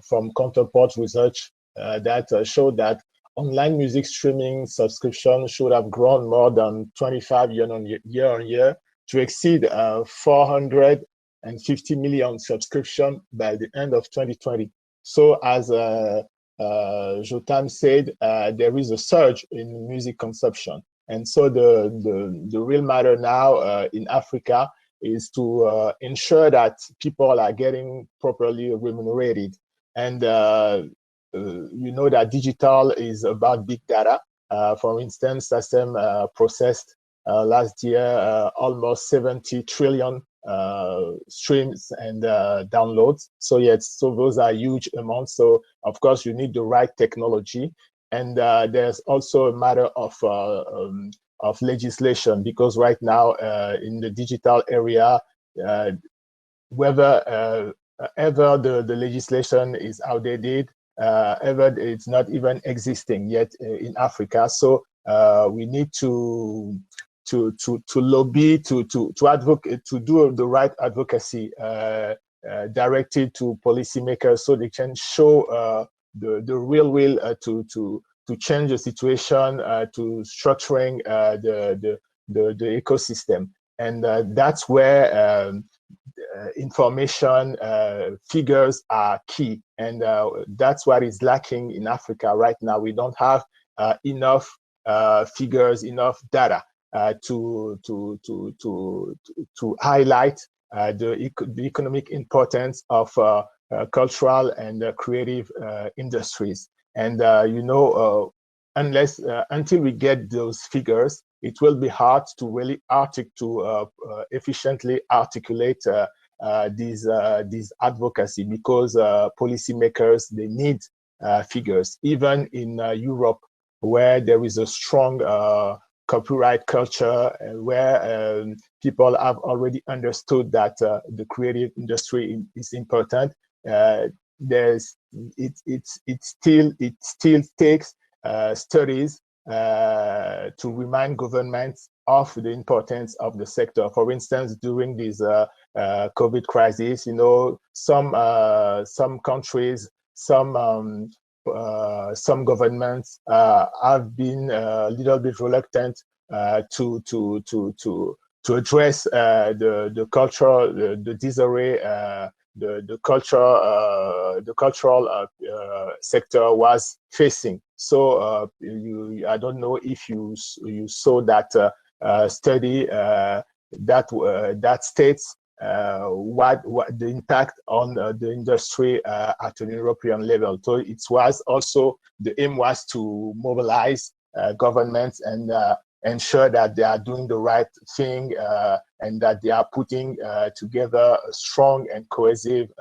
from Counterpart Research that showed that online music streaming subscription should have grown more than 25 year on year to exceed 450 million subscription by the end of 2020. So as Jotam said, there is a surge in music consumption. And so the real matter now in Africa is to ensure that people are getting properly remunerated. And you know that digital is about big data. For instance, SACEM processed last year almost 70 trillion streams and downloads. So those are huge amounts. So of course you need the right technology, and there's also a matter of legislation, because right now in the digital area, whether ever the legislation is outdated, ever it's not even existing yet in Africa. So we need to lobby, to advocate, to do the right advocacy directed to policymakers, so they can show the real will to change the situation, to structuring the ecosystem. And that's where information figures are key, and that's what is lacking in Africa right now. We don't have enough figures, enough data to highlight the economic importance of cultural and creative industries. And until we get those figures, it will be hard to really efficiently articulate these advocacy, because policymakers, they need figures. Even in Europe, where there is a strong copyright culture, where people have already understood that the creative industry is important, it still takes studies to remind governments of the importance of the sector. For instance, during this COVID crisis, some countries, some governments have been a little bit reluctant to address the cultural, the disarray the cultural sector was facing. So I don't know if you saw that study that states what the impact on the industry at an European level. So it was also, the aim was to mobilize governments and ensure that they are doing the right thing and that they are putting together a strong and cohesive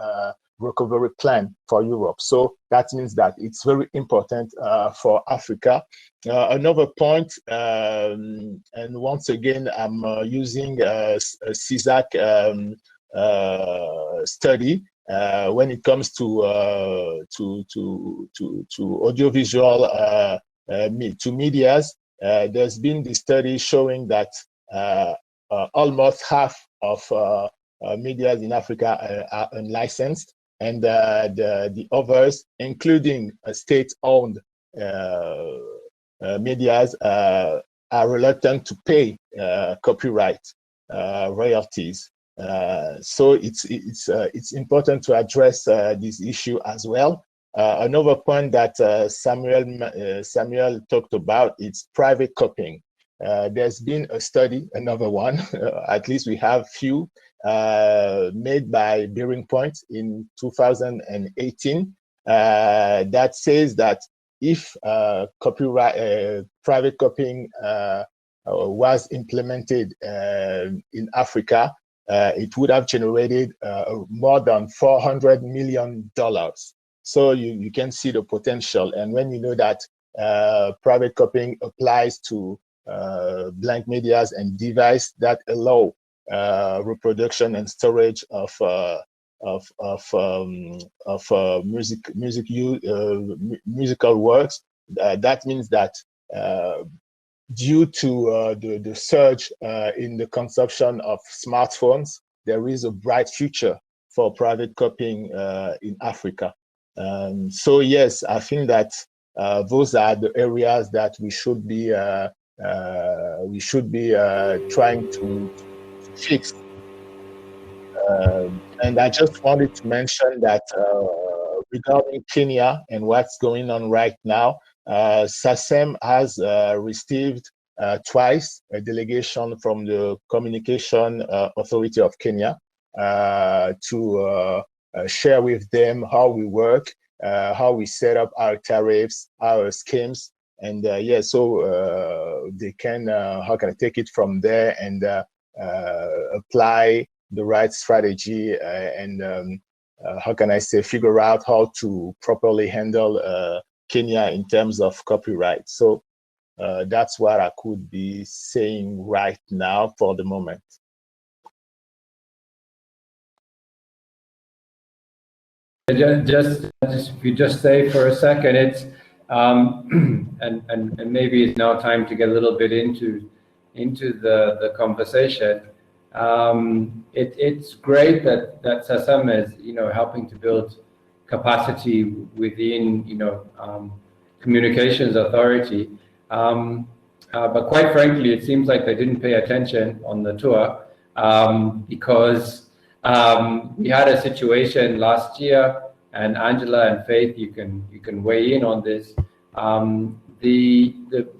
recovery plan for Europe. So that means that it's very important for Africa. Another point, and once again, I'm using a CISAC study when it comes to audiovisual to medias. There's been this study showing that almost half of medias in Africa are unlicensed, and the others, including state-owned medias, are reluctant to pay copyright royalties. So it's important to address this issue as well. Another point that Samuel talked about is private copying. There's been a study, another one, at least we have few, made by Bearing Point in 2018, that says that if copyright private copying was implemented in Africa, it would have generated more than $400 million. So you can see the potential. And when you know that private copying applies to blank medias and devices that allow reproduction and storage of musical works, that means that due to the surge in the consumption of smartphones, there is a bright future for private copying in Africa. So yes, I think that those are the areas that we should be trying to fix. And I just wanted to mention that regarding Kenya and what's going on right now, SACEM has received twice a delegation from the Communication Authority of Kenya to share with them how we work, how we set up our tariffs, our schemes, and yeah, so they can, how can I take it from there and apply the right strategy and how can I say, figure out how to properly handle Kenya in terms of copyright. So that's what I could be saying right now for the moment. Just if you just stay for a second, it's and maybe it's now time to get a little bit into the conversation. It's great that SACEM is helping to build capacity within Communications Authority, but quite frankly, it seems like they didn't pay attention on the tour because we had a situation last year, and Angela and Faith, you can weigh in on this. The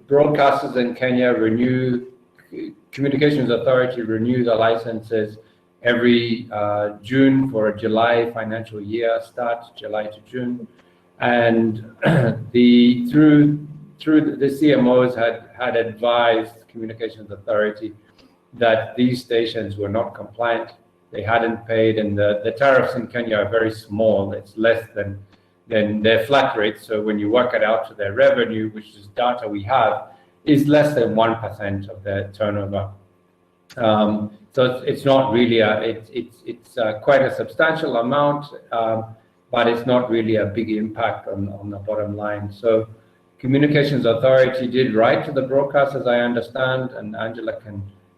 broadcasters in Kenya Communications Authority renew the licenses every June for a July financial year start, July to June, and through the CMOs had advised Communications Authority that these stations were not compliant. They hadn't paid, and the tariffs in Kenya are very small. It's less than their flat rate. So when you work it out to their revenue, which is data we have, is less than 1% of their turnover. So it's not really it's quite a substantial amount, but it's not really a big impact on the bottom line. So Communications Authority did write to the broadcasters, I understand, and Angela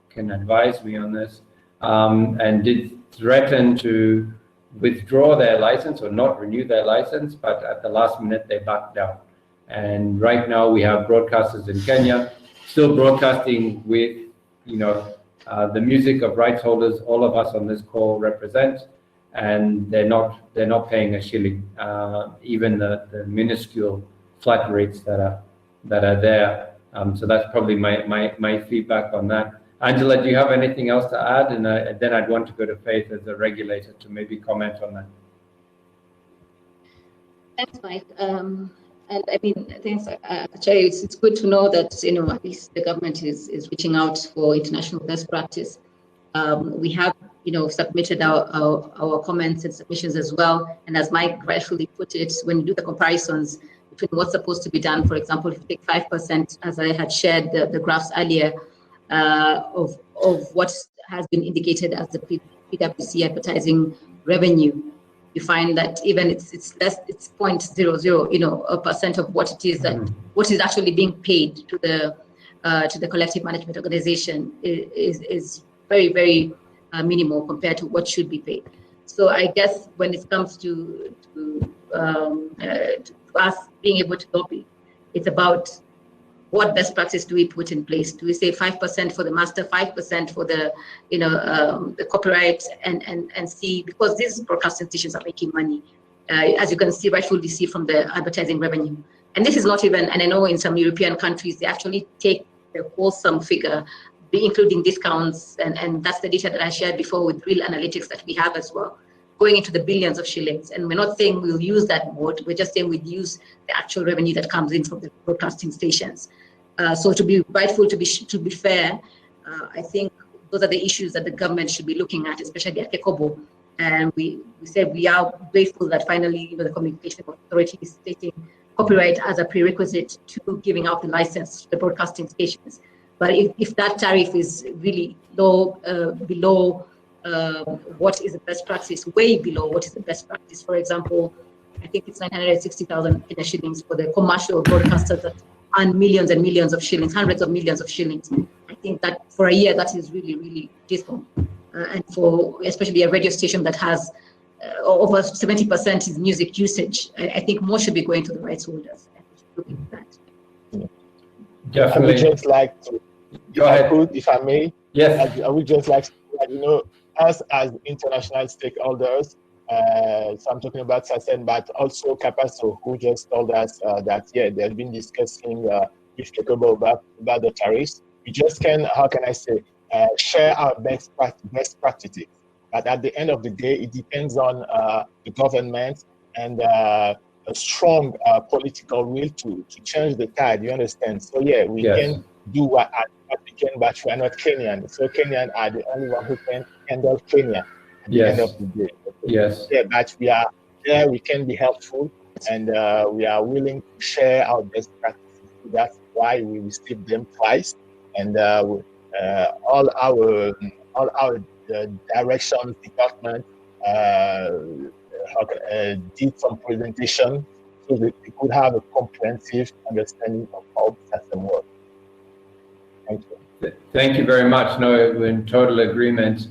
can advise me on this, and did threaten to withdraw their license or not renew their license, but at the last minute they backed down. And right now we have broadcasters in Kenya still broadcasting with the music of rights holders all of us on this call represent, and they're not paying a shilling, even the minuscule flat rates that are there. So that's probably my feedback on that. Angela, do you have anything else to add? And then I'd want to go to Faith as a regulator to maybe comment on that. Thanks, Mike. And I mean, thanks. Actually, it's good to know that at least the government is reaching out for international best practice. We have submitted our comments and submissions as well. And as Mike rightfully put it, when you do the comparisons between what's supposed to be done, for example, if you take 5%, as I had shared the graphs earlier, of what has been indicated as the PwC advertising revenue, you find that even it's less, it's 0.00%, of what it is that what is actually being paid to the collective management organization is very, very minimal compared to what should be paid. So I guess when it comes to us being able to lobby, it's about what best practice do we put in place? Do we say 5% for the master, 5% for the the copyright, and see, because these broadcasting stations are making money, as you can see, rightfully see from the advertising revenue. And this is not even, and I know in some European countries they actually take the wholesome figure, including discounts, and that's the data that I shared before with real analytics that we have as well, going into the billions of shillings. And we're not saying we'll use that mode, we're just saying we'd use the actual revenue that comes in from the broadcasting stations. So to be rightful, to be fair, I think those are the issues that the government should be looking at, especially at Kekobo. And we said we are grateful that finally the Communication Authority is stating copyright as a prerequisite to giving out the license to the broadcasting stations. But if that tariff is really low, below what is the best practice, way below what is the best practice, for example, I think it's 960,000 shillings for the commercial broadcasters that earn millions and millions of shillings, hundreds of millions of shillings. I think that for a year, that is really, really dismal. And for especially a radio station that has over 70% is music usage, I think more should be going to the rights holders. Looking at that. Definitely. I would just like to, if I may, yes, I would just like to, us as international stakeholders, so I'm talking about SACEN, but also Capasso, who just told us that, they've been discussing with Kekobo about the tariffs. We just can, how can I say, share our best practices. But at the end of the day, it depends on the government and a strong political will to change the tide, you understand? So we can do what we can, but we are not Kenyan. So Kenyan are the only one who can handle Kenya at the end of the day. Yes. Yeah, but we are there, we can be helpful, and we are willing to share our best practices. That's why we received them twice, and all our directions department did some presentation so that we could have a comprehensive understanding of how the system works. Thank you. Thank you very much. No, we're in total agreement.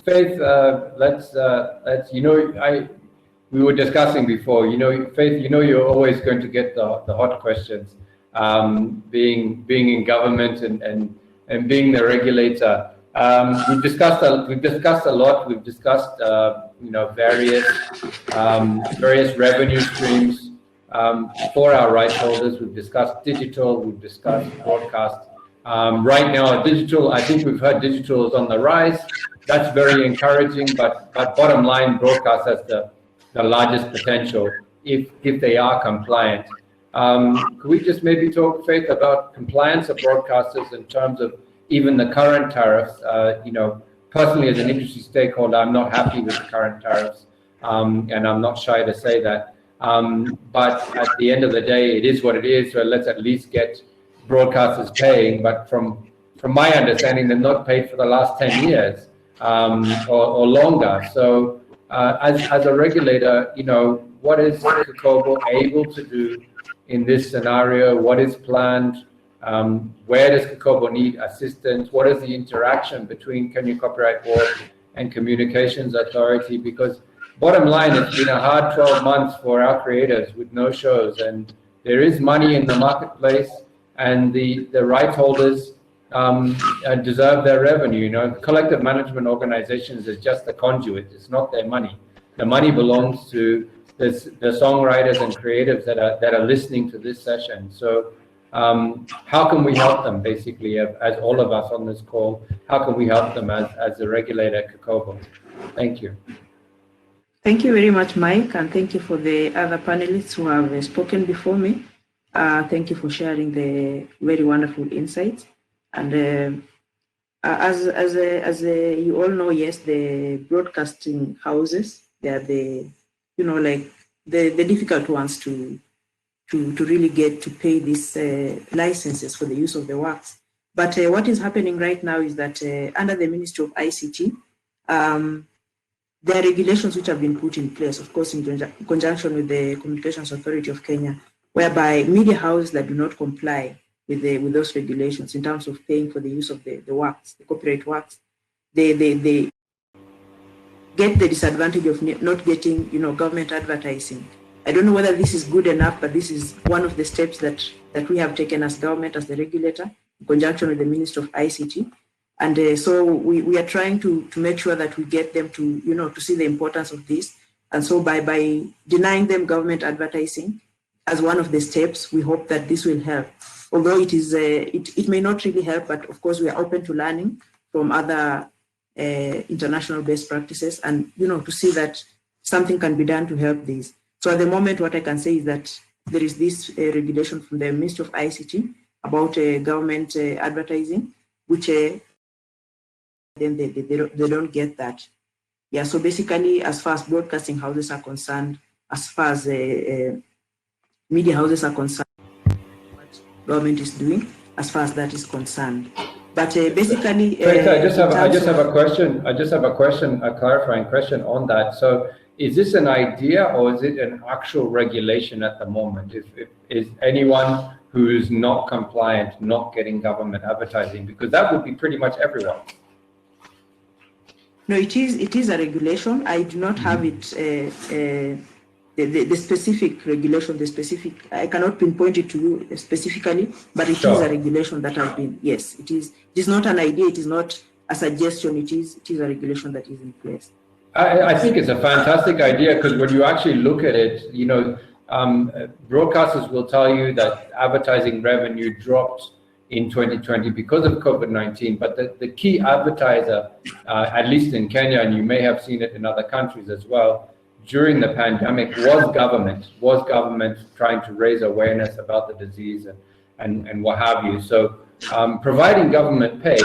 Faith, let's we were discussing before, Faith, you're always going to get the hot questions, being in government and being the regulator. We've discussed a lot. We've discussed various revenue streams for our rights holders. We've discussed digital. We've discussed broadcast. Right now, digital. I think we've heard digital is on the rise. That's very encouraging. But bottom line, broadcast has the largest potential if they are compliant. Could we just maybe talk, Faith, about compliance of broadcasters in terms of even the current tariffs? Personally, as an industry stakeholder, I'm not happy with the current tariffs, and I'm not shy to say that. But at the end of the day, it is what it is. So let's at least get broadcasters paying. But from my understanding, they're not paid for the last 10 years or longer. So as a regulator, what is Kekobo able to do in this scenario? What is planned? Where does Kekobo need assistance? What is the interaction between Kenya Copyright Board and Communications Authority? Because bottom line, it's been a hard 12 months for our creators with no shows, and there is money in the marketplace, and the right holders deserve their revenue. Collective management organizations is just a conduit. It's not their money. The money belongs to the songwriters and creatives that are listening to this session. So how can we help them, basically, as all of us on this call? How can we help them as the regulator at Kekobo? Thank you. Thank you very much, Mike, and thank you for the other panelists who have spoken before me. Thank you for sharing the very wonderful insights. And As you all know, yes, the broadcasting houses, they are the, like the difficult ones to really get to pay these licenses for the use of the works. But what is happening right now is that under the Ministry of ICT, there are regulations which have been put in place, of course, in conjunction with the Communications Authority of Kenya, whereby media houses that do not comply with those regulations in terms of paying for the use of the works, the copyright works, they get the disadvantage of not getting, government advertising. I don't know whether this is good enough, but this is one of the steps that we have taken as government, as the regulator, in conjunction with the Ministry of ICT. And so we are trying to make sure that we get them to, to see the importance of this. And so by denying them government advertising as one of the steps, we hope that this will help. Although it is, it may not really help, but of course we are open to learning from other international best practices and, to see that something can be done to help this. So at the moment, what I can say is that there is this regulation from the Ministry of ICT about government advertising, which then they don't get that. Yeah, so basically, as far as broadcasting houses are concerned, as far as media houses are concerned, what government is doing, as far as that is concerned. But basically, I just have a question. A clarifying question on that. So, is this an idea or is it an actual regulation at the moment? Is anyone who is not compliant not getting government advertising? Because that would be pretty much everyone. No, it is a regulation. I do not have it, the specific regulation, I cannot pinpoint it to you specifically, but it is a regulation that has been, yes, it is. It is not an idea, it is not a suggestion, it is a regulation that is in place. I think it's a fantastic idea because when you actually look at it, broadcasters will tell you that advertising revenue dropped in 2020 because of COVID-19, but the key advertiser, at least in Kenya, and you may have seen it in other countries as well, during the pandemic was government trying to raise awareness about the disease and what have you. So providing government pays,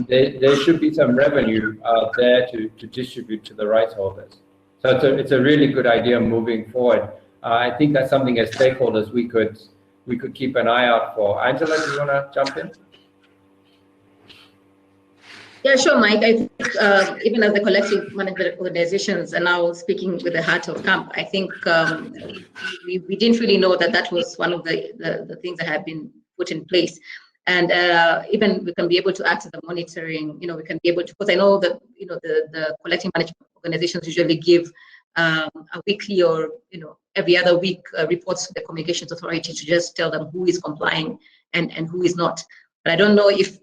there should be some revenue there to distribute to the rights holders. So it's a really good idea moving forward. I think that's something as stakeholders we could keep an eye out for. Angela, do you want to jump in? Yeah, sure, Mike. I think even as the collective management organizations are now speaking with the heart of camp, I think we didn't really know that was one of the things that have been put in place. And even we can be able to access the monitoring, we can be able to, because I know that, the collective management organizations usually give a weekly or, every other week reports to the Communications Authority to just tell them who is complying and who is not. But I don't know if,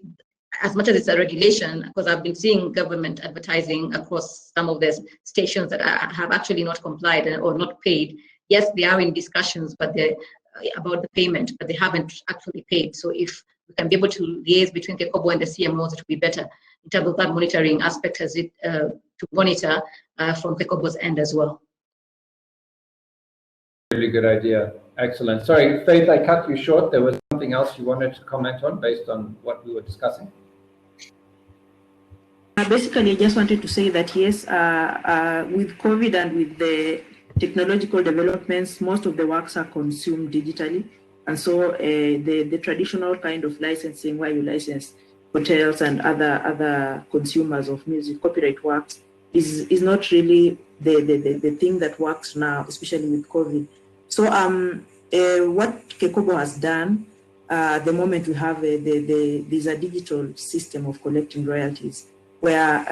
as much as it's a regulation, because I've been seeing government advertising across some of the stations that have actually not complied or not paid. Yes, they are in discussions, but they're about the payment, but they haven't actually paid. So if we can be able to liaise between Kekobo and the CMOs, it would be better in terms of that monitoring aspect as it to monitor from Kekobo's end as well. Really good idea. Excellent. Sorry, Faith, I cut you short. There was something else you wanted to comment on based on what we were discussing? Basically, I just wanted to say that, yes, with COVID and with the technological developments, most of the works are consumed digitally. And so the traditional kind of licensing, where you license hotels and other consumers of music, copyright works, is not really the thing that works now, especially with COVID. So what Kekobo has done, the moment we have there's a digital system of collecting royalties, where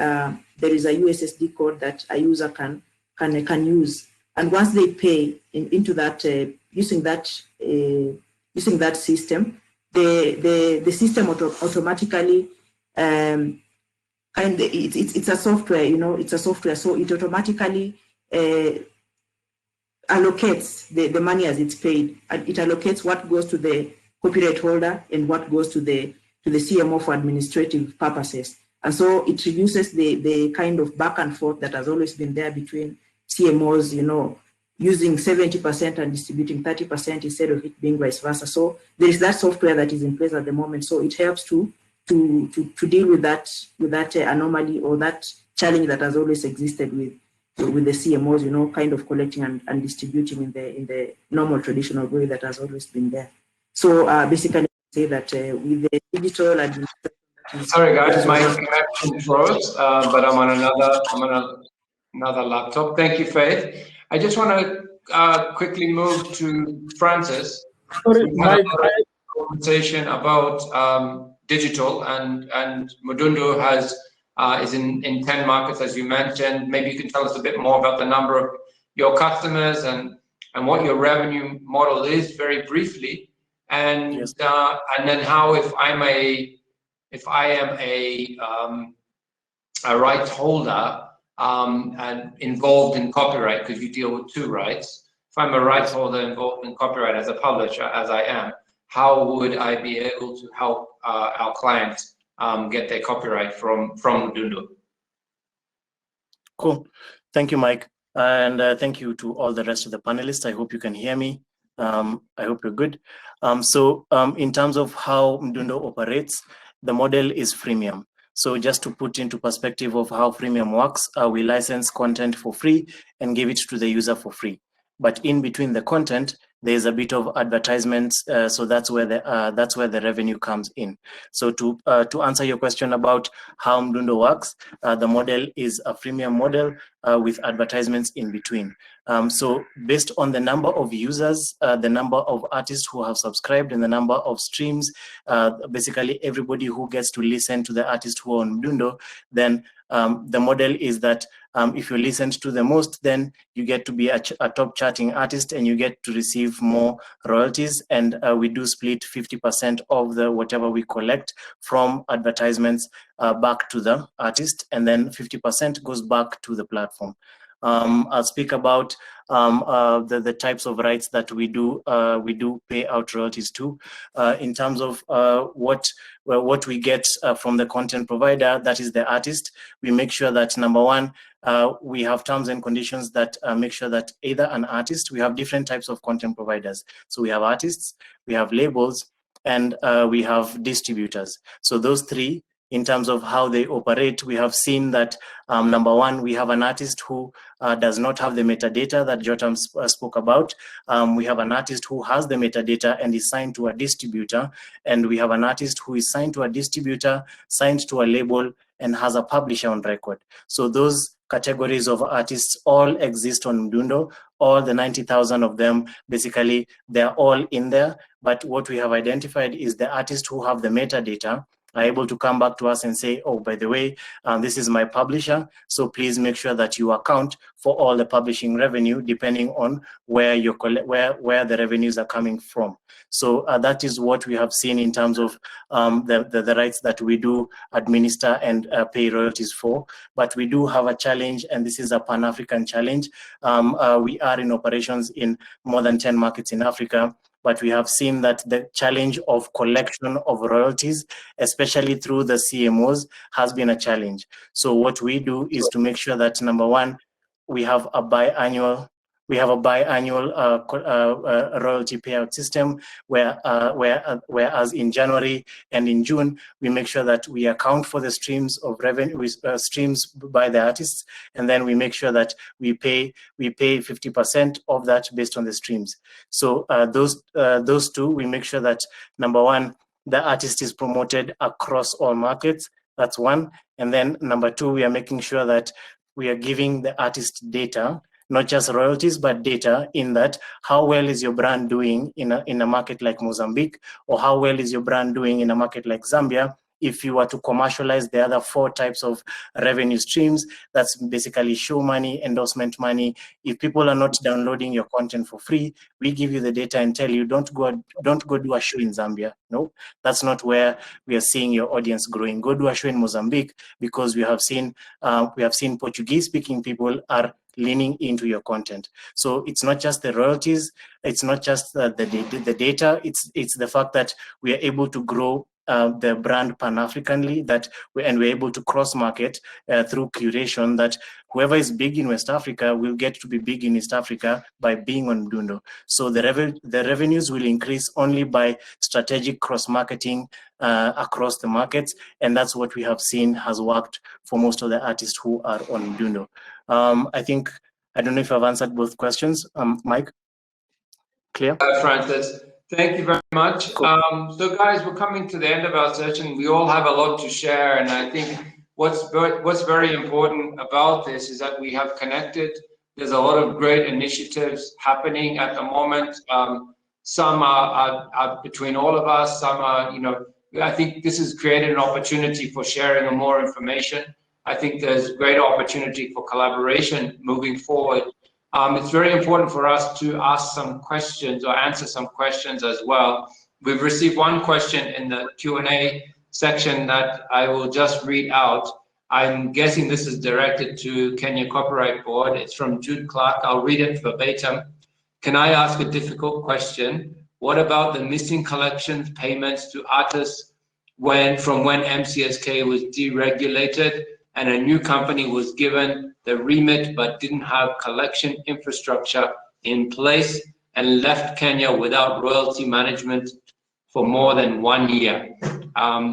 there is a USSD code that a user can use, and once they pay into that using that system, the system automatically it's a software, it's a software, so it automatically allocates the money as it's paid, and it allocates what goes to the copyright holder and what goes to the CMO for administrative purposes. And so it reduces the kind of back and forth that has always been there between CMOs, using 70% and distributing 30% instead of it being vice versa. So there is that software that is in place at the moment. So it helps to deal with that anomaly or that challenge that has always existed with the CMOs, you know, kind of collecting and distributing in the normal traditional way that has always been there. So basically, say that with the digital administration. Sorry guys, my connection froze, but I'm on another laptop. Thank you, Faith. I just want to quickly move to Francis. Sorry, We've had Mike. a conversation about digital, and Mudundo is in 10 markets, as you mentioned. Maybe you can tell us a bit more about the number of your customers and what your revenue model is, very briefly, and Yes. And then how, if I am a rights holder and involved in copyright, because you deal with two rights. If I'm a rights holder involved in copyright as a publisher, as I am, how would I be able to help our clients get their copyright from Mudundo? Cool. Thank you, Mike. And thank you to all the rest of the panelists. I hope you can hear me. I hope you're good. So in terms of how Mudundo operates, the model is freemium. So just to put into perspective of how freemium works, we license content for free and give it to the user for free. But in between the content, there's a bit of advertisements, so that's where the revenue comes in. So to answer your question about how Mudundo works, the model is a freemium model with advertisements in between. So based on the number of users, the number of artists who have subscribed, and the number of streams, basically everybody who gets to listen to the artist who are on Mudundo, then the model is that if you listened to the most, then you get to be a top charting artist and you get to receive more royalties. And we do split 50% of the whatever we collect from advertisements back to the artist, and then 50% goes back to the platform. I'll speak about the types of rights that we do pay out royalties to. In terms of what we get from the content provider, that is the artist, we make sure that, number one, we have terms and conditions that make sure that either an artist, we have different types of content providers. So we have artists, we have labels, and we have distributors. So those three, in terms of how they operate, we have seen that number one, we have an artist who does not have the metadata that Jotam spoke about. We have an artist who has the metadata and is signed to a distributor. And we have an artist who is signed to a distributor, signed to a label, and has a publisher on record. So those categories of artists all exist on Mudundo. All the 90,000 of them, basically, they're all in there. But what we have identified is the artists who have the metadata are able to come back to us and say, oh, by the way, this is my publisher, so please make sure that you account for all the publishing revenue depending on where where the revenues are coming from. So that is what we have seen in terms of the rights that we do administer and pay royalties for. But we do have a challenge, and this is a Pan-African challenge. We are in operations in more than 10 markets in Africa. But we have seen that the challenge of collection of royalties, especially through the CMOs, has been a challenge. So what we do is to make sure that, number one, we have a biannual royalty payout system whereas in January and in June, we make sure that we account for the streams of revenue, streams by the artists, and then we make sure that we pay 50% of that based on the streams. So those two, we make sure that, number one, the artist is promoted across all markets. That's one. And then number two, we are making sure that we are giving the artist data, not just royalties, but data, in that how well is your brand doing in a market like Mozambique, or how well is your brand doing in a market like Zambia. If you were to commercialize the other 4 types of revenue streams, that's basically show money, endorsement money. If people are not downloading your content for free, we give you the data and tell you, don't go do a show in Zambia. No, that's not where we are seeing your audience growing. Go do a show in Mozambique, because we have seen Portuguese-speaking people are leaning into your content. So it's not just the royalties, it's not just the data, it's the fact that we are able to grow the brand pan-Africanly, and we're able to cross-market through curation, that whoever is big in West Africa will get to be big in East Africa by being on Mdundo. So the revenues will increase only by strategic cross-marketing across the markets, and that's what we have seen has worked for most of the artists who are on Mdundo. I don't know if I've answered both questions. Mike? Clear? Francis, thank you very much. Cool. So guys, we're coming to the end of our session. We all have a lot to share, and I think what's very important about this is that we have connected. There's a lot of great initiatives happening at the moment. Some are between all of us, some are, I think this has created an opportunity for sharing more information. I think there's great opportunity for collaboration moving forward. It's very important for us to ask some questions or answer some questions as well. We've received one question in the Q&A section that I will just read out. I'm guessing this is directed to Kenya Copyright Board. It's from Jude Clark. I'll read it verbatim. Can I ask a difficult question? What about the missing collections payments to artists from when MCSK was deregulated and a new company was given the remit but didn't have collection infrastructure in place and left Kenya without royalty management for more than 1 year?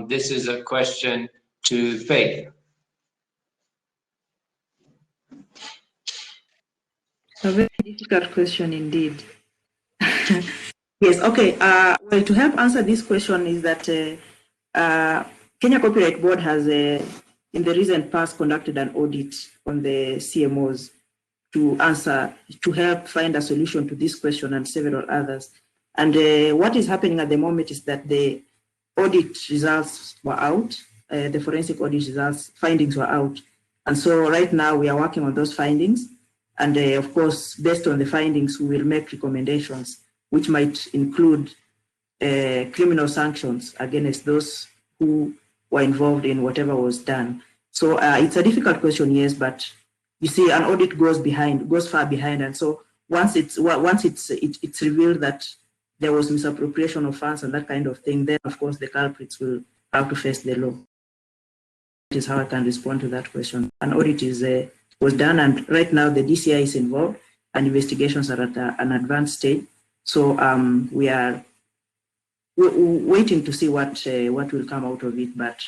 This is a question to Faith. A very difficult question indeed. Yes, okay. Well, to help answer this question is that Kenya Copyright Board has, in the recent past, conducted an audit on the CMOs to help find a solution to this question and several others. And what is happening at the moment is that the audit results were out, the forensic audit results, findings were out. And so right now we are working on those findings. And of course, based on the findings, we will make recommendations, which might include criminal sanctions against those who were involved in whatever was done. So it's a difficult question, yes, but you see, an audit goes far behind, and so once it's revealed that there was misappropriation of funds and that kind of thing, then of course the culprits will have to face the law. That is how I can respond to that question. An audit was done, and right now the DCI is involved, and investigations are at an advanced stage. So we are waiting to see what will come out of it, but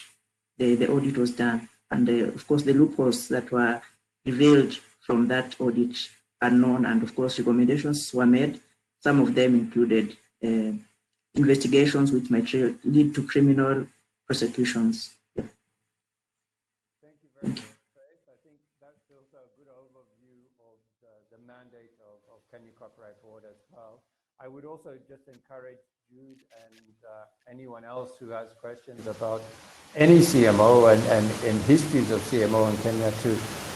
the audit was done. And of course, the loopholes that were revealed from that audit are known, and of course, recommendations were made. Some of them included investigations which might lead to criminal prosecutions. Yeah. Thank you very much, Faith. I think that's also a good overview of the mandate of Kenya Copyright Board as well. I would also just encourage Jude and anyone else who has questions about any CMO and histories of CMO in Kenya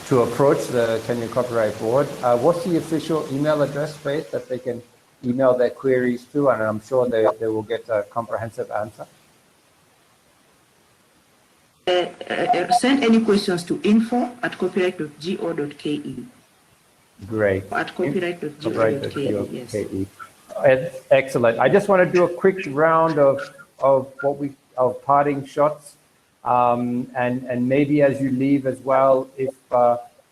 to approach the Kenya Copyright Board. What's the official email address, Faith, that they can email their queries to, and I'm sure they will get a comprehensive answer? Send any questions to info@copyright.go.ke. Great. At copyright.go.ke, yes. Excellent. I just want to do a quick round of parting shots, and maybe as you leave as well, if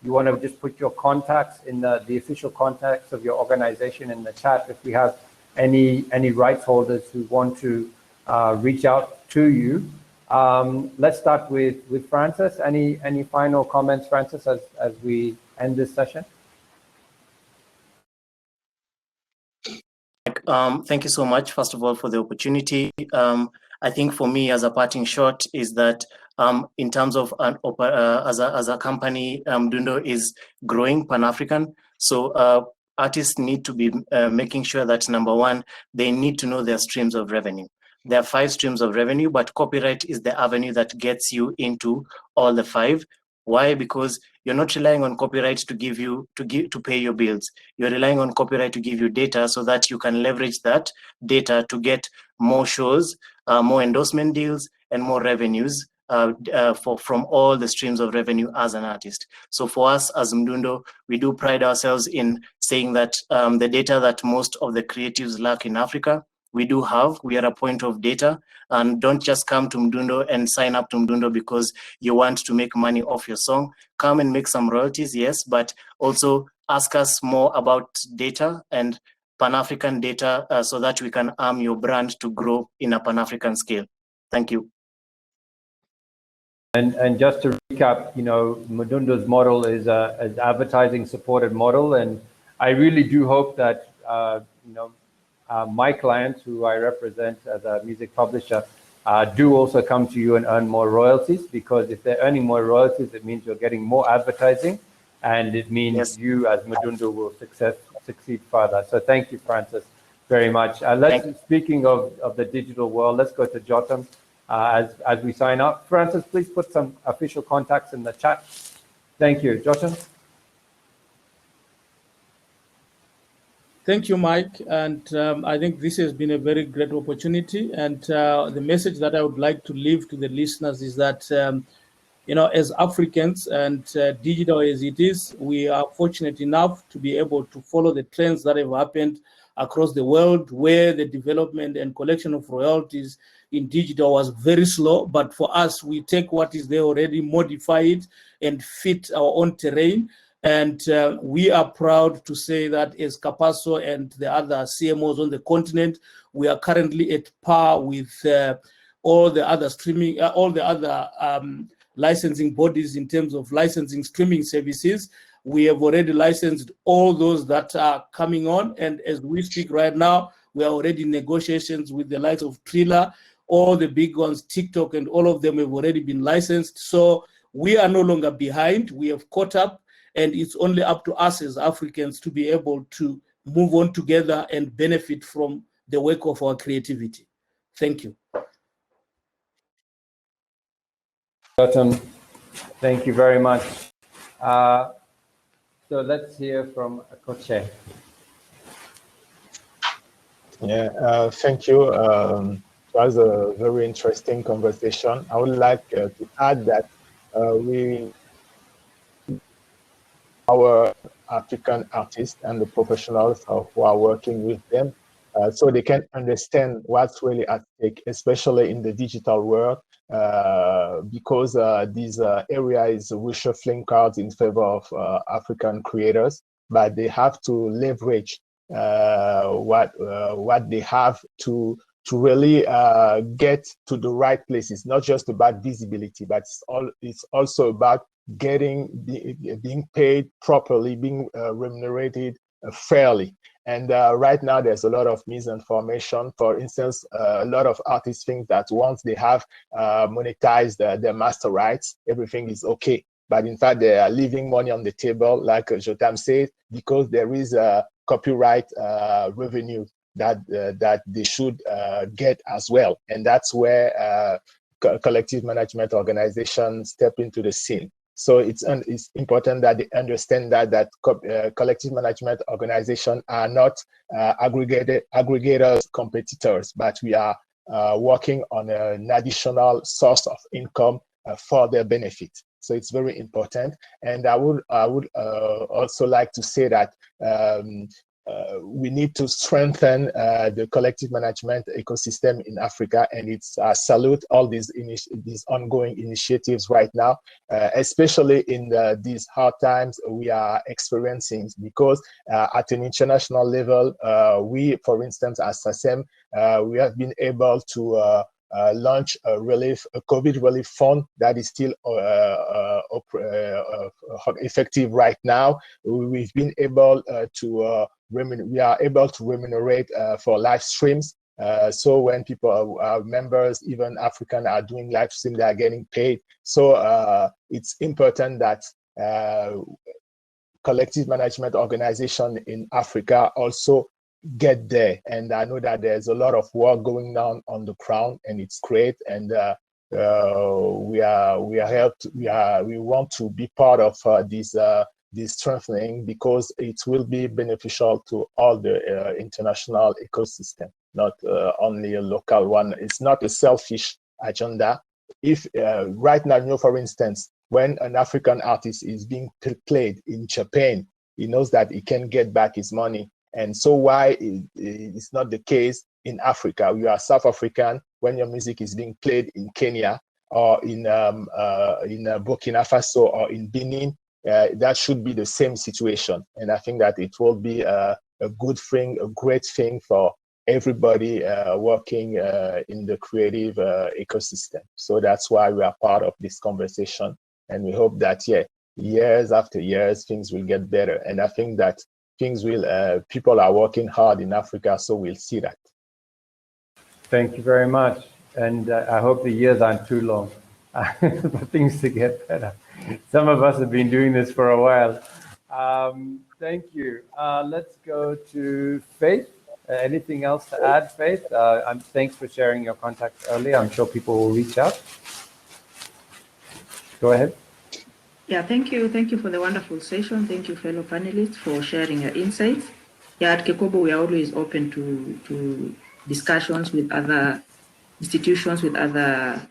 you want to just put your contacts in the official contacts of your organization in the chat. If we have any rights holders who want to reach out to you. Let's start with Francis. Any final comments, Francis, as we end this session? Thank you so much, first of all, for the opportunity. I think for me, as a parting shot, is that in terms of as a company, Mdundo is growing Pan-African. So artists need to be making sure that, number one, they need to know their streams of revenue. There are 5 streams of revenue, but copyright is the avenue that gets you into all the 5. Why? Because you're not relying on copyright to pay your bills. You're relying on copyright to give you data so that you can leverage that data to get more shows, more endorsement deals, and more revenues from all the streams of revenue as an artist. So for us as Mdundo, we do pride ourselves in saying that the data that most of the creatives lack in Africa, we do have. We are a point of data, and don't just come to Mdundo and sign up to Mdundo because you want to make money off your song. Come and make some royalties, yes, but also ask us more about data and Pan-African data so that we can arm your brand to grow in a Pan-African scale. Thank you. And just to recap, Mdundo's model is an advertising supported model, and I really do hope that my clients, who I represent as a music publisher, do also come to you and earn more royalties, because if they're earning more royalties, it means you're getting more advertising, and it means you as Mdundo will succeed further. So thank you, Francis, very much. Speaking of the digital world, let's go to Jotam as we sign up. Francis, please put some official contacts in the chat. Thank you. Jotam? Thank you, Mike. And I think this has been a very great opportunity. And the message that I would like to leave to the listeners is that, as Africans and digital as it is, we are fortunate enough to be able to follow the trends that have happened across the world, where the development and collection of royalties in digital was very slow. But for us, we take what is there already, modify it, and fit our own terrain. And we are proud to say that as Capasso and the other CMOs on the continent, we are currently at par with all the other licensing bodies in terms of licensing streaming services. We have already licensed all those that are coming on. And as we speak right now, we are already in negotiations with the likes of Triller, all the big ones, TikTok, and all of them have already been licensed. So we are no longer behind. We have caught up, and it's only up to us as Africans to be able to move on together and benefit from the work of our creativity. Thank you. Jotam, thank you very much. So let's hear from Koche. Yeah, thank you. It was a very interesting conversation. I would like to add that our African artists and the professionals who are working with them, so they can understand what's really at stake, especially in the digital world, because this area is reshuffling cards in favor of African creators, but they have to leverage what they have to really get to the right places. Not just about visibility, but it's also about being paid properly, being remunerated fairly. And right now, there's a lot of misinformation. For instance, a lot of artists think that once they have monetized their master rights, everything is okay. But in fact, they are leaving money on the table, like Jotam said, because there is a copyright revenue that they should get as well. And that's where collective management organizations step into the scene. So it's important that they understand that collective management organizations are not aggregators, competitors, but we are working on an additional source of income for their benefit. So it's very important. And I would also like to say that we need to strengthen the collective management ecosystem in Africa, and it's salute all these ongoing initiatives right now, especially in these hard times we are experiencing, because at an international level, we, for instance, as SACEM, we have been able to launch a COVID relief fund that is still effective right now. We've been able we are able to remunerate for live streams. So when people, our members, even African, are doing live stream, they are getting paid. So it's important that collective management organization in Africa also get there. And I know that there's a lot of work going on the ground, and it's great. And we want to be part of this strengthening, because it will be beneficial to all the international ecosystem, not only a local one. It's not a selfish agenda. If right now, for instance, when an African artist is being played in Japan, he knows that he can get back his money. And so why it's not the case in Africa. You are South African when your music is being played in Kenya or in Burkina Faso or in Benin. That should be the same situation. And I think that it will be a good thing, a great thing for everybody working in the creative ecosystem. So that's why we are part of this conversation. And we hope that, years after years, things will get better. And I think that things will, people are working hard in Africa, so we'll see that. Thank you very much. And I hope the years aren't too long for things to get better. Some of us have been doing this for a while. Thank you. Let's go to Faith. Anything else to add, Faith? Thanks for sharing your contacts earlier. I'm sure people will reach out. Go ahead. Yeah, thank you. Thank you for the wonderful session. Thank you, fellow panelists, for sharing your insights. Yeah, at Kekobo, we are always open to discussions with other institutions, with other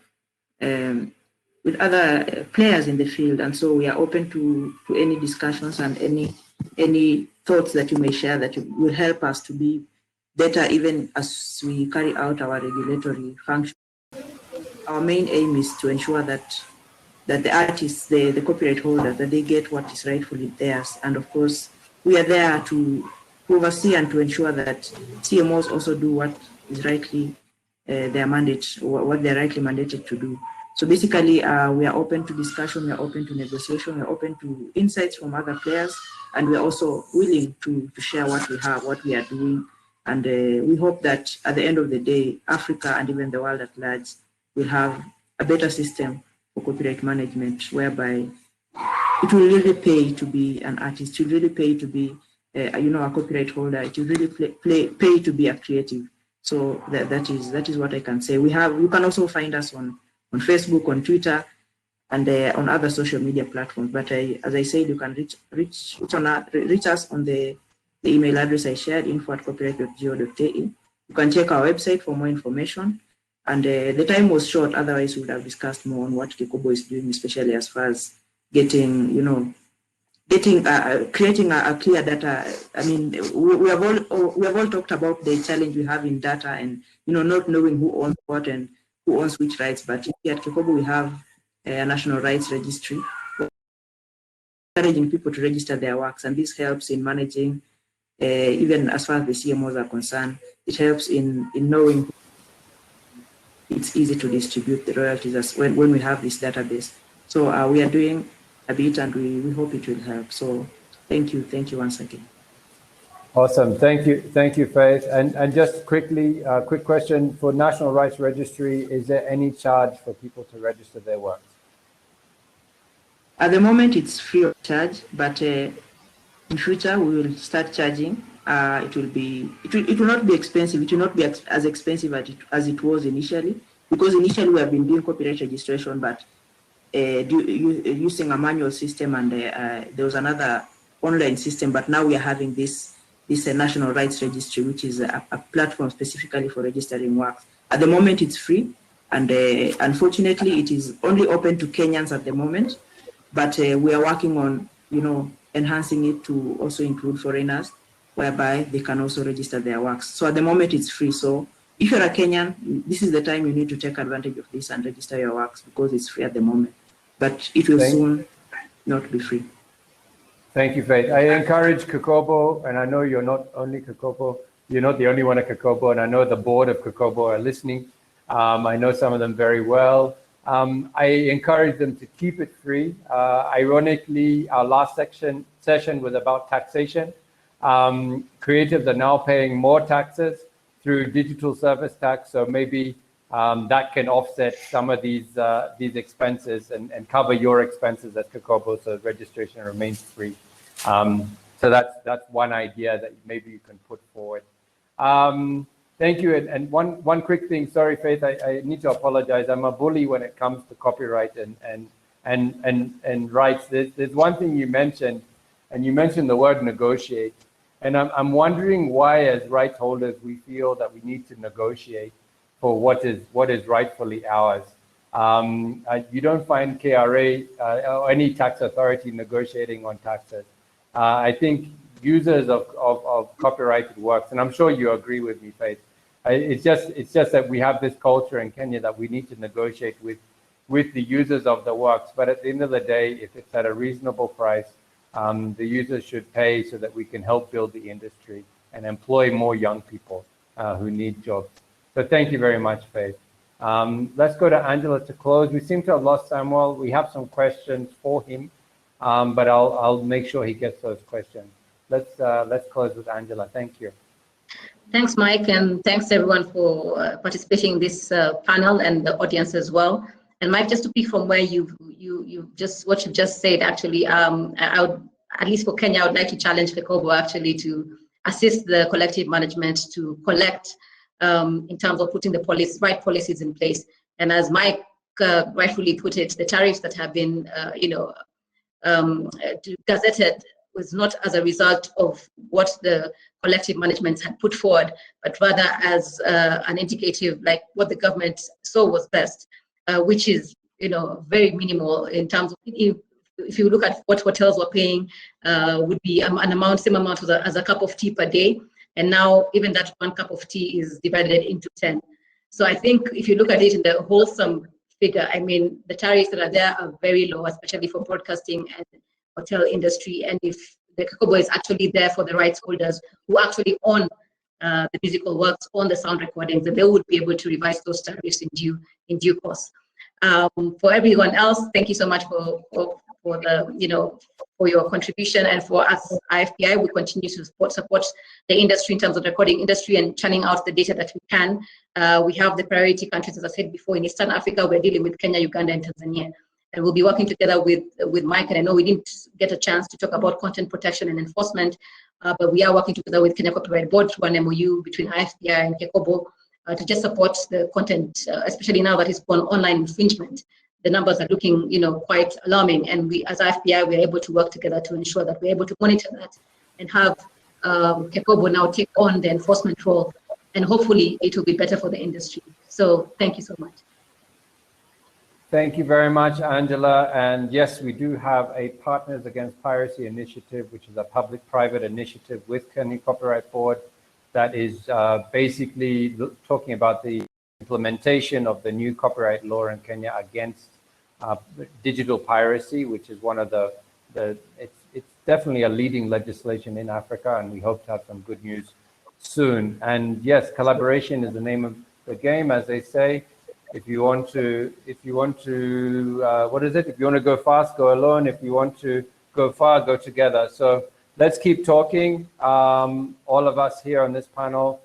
players in the field, and so we are open to any discussions and any thoughts that you may share that will help us to be better, even as we carry out our regulatory function. Our main aim is to ensure that the artists, the copyright holders, that they get what is rightfully theirs. And of course, we are there to oversee and to ensure that CMOs also do what is rightly their mandate, what they're rightly mandated to do. So basically, we are open to discussion, we are open to negotiation, we are open to insights from other players, and we are also willing to share what we have, what we are doing. And we hope that at the end of the day, Africa and even the world at large will have a better system for copyright management, whereby it will really pay to be an artist, it will really pay to be a copyright holder, it will really pay to be a creative. So that is what I can say. You can also find us on Facebook, on Twitter, and on other social media platforms. But as I said, you can reach us on the email address I shared, info@copyright.go.ke. You can check our website for more information. And the time was short, otherwise we would have discussed more on what Kekobo is doing, especially as far as creating a clear data. I mean, we have all talked about the challenge we have in data and not knowing who owns what and who owns which rights. But here at Kekobo we have a national rights registry, encouraging people to register their works, and this helps in managing, even as far as the CMOs are concerned. It helps in knowing. It's easy to distribute the royalties as when we have this database. So we are doing a bit, and we hope it will help. So thank you once again. Awesome, thank you, Faith. And just quickly, a quick question for National Rights Registry: is there any charge for people to register their works? At the moment, it's free of charge, but in future we will start charging. It will not be expensive. It will not be as expensive as it was initially, because initially we have been doing copyright registration, but using a manual system, and there was another online system. But now we are having this National Rights Registry, which is a platform specifically for registering works. At the moment, it's free, and unfortunately, it is only open to Kenyans at the moment. But we are working on enhancing it to also include foreigners, whereby they can also register their works. So at the moment it's free. So if you're a Kenyan, this is the time you need to take advantage of this and register your works, because it's free at the moment. But it will soon not be free. Thank you, Faith. I encourage Kekobo, and I know you're not only Kekobo, you're not the only one at Kekobo, and I know the board of Kekobo are listening. I know some of them very well. I encourage them to keep it free. Ironically, our last session was about taxation. Creatives are now paying more taxes through digital service tax, so maybe that can offset some of these expenses and cover your expenses at Kekobo, so registration remains free. So that's one idea that maybe you can put forward. Thank you. And one quick thing. Sorry, Faith, I need to apologize. I'm a bully when it comes to copyright and rights. There's one thing you mentioned, and you mentioned the word negotiate. And I'm wondering why, as rights holders, we feel that we need to negotiate for what is rightfully ours. You don't find KRA or any tax authority negotiating on taxes. I think users of copyrighted works, and I'm sure you agree with me, Faith, It's just that we have this culture in Kenya that we need to negotiate with the users of the works. But at the end of the day, if it's at a reasonable price, the users should pay so that we can help build the industry and employ more young people who need jobs. So thank you very much, Faith. Let's go to Angela to close. We seem to have lost Samuel. We have some questions for him, but I'll make sure he gets those questions. Let's close with Angela. Thank you. Thanks, Mike, and thanks everyone for participating in this panel and the audience as well. And Mike, just to pick from where you just said, actually, I would, at least for Kenya, I would like to challenge Kekobo actually to assist the collective management to collect in terms of putting the right policies in place. And as Mike rightfully put it, the tariffs that have been, gazetted was not as a result of what the collective management had put forward, but rather as an indicative, like what the government saw was best, which is, very minimal in terms of, if you look at what hotels were paying, would be an amount, same amount as a cup of tea per day. And now even that one cup of tea is divided into 10. So I think if you look at it in the wholesome figure, I mean, the tariffs that are there are very low, especially for broadcasting and hotel industry. And if the Kekobo is actually there for the rights holders who actually own the musical works, own the sound recordings, then they would be able to revise those tariffs in due course. For everyone else, thank you so much for your contribution, and for us IFPI, we continue to support the industry in terms of the recording industry and churning out the data that we can. We have the priority countries, as I said before, in Eastern Africa. We're dealing with Kenya, Uganda, and Tanzania, and we'll be working together with Mike. And I know we didn't get a chance to talk about content protection and enforcement, but we are working together with Kenya Copyright Board through an MOU between IFPI and Kekobo to just support the content, especially now that it's gone online infringement. The numbers are looking, quite alarming, and we, as IFPI, we're able to work together to ensure that we're able to monitor that and have Kekobo now take on the enforcement role, and hopefully it will be better for the industry. So thank you so much. Thank you very much, Angela. And yes, we do have a Partners Against Piracy Initiative, which is a public-private initiative with Kenya Copyright Board that is basically talking about the implementation of the new copyright law in Kenya against digital piracy, which is one of it's definitely a leading legislation in Africa, and we hope to have some good news soon. And yes, collaboration is the name of the game, as they say. If you want to, what is it? If you want to go fast, go alone. If you want to go far, go together. So let's keep talking. All of us here on this panel,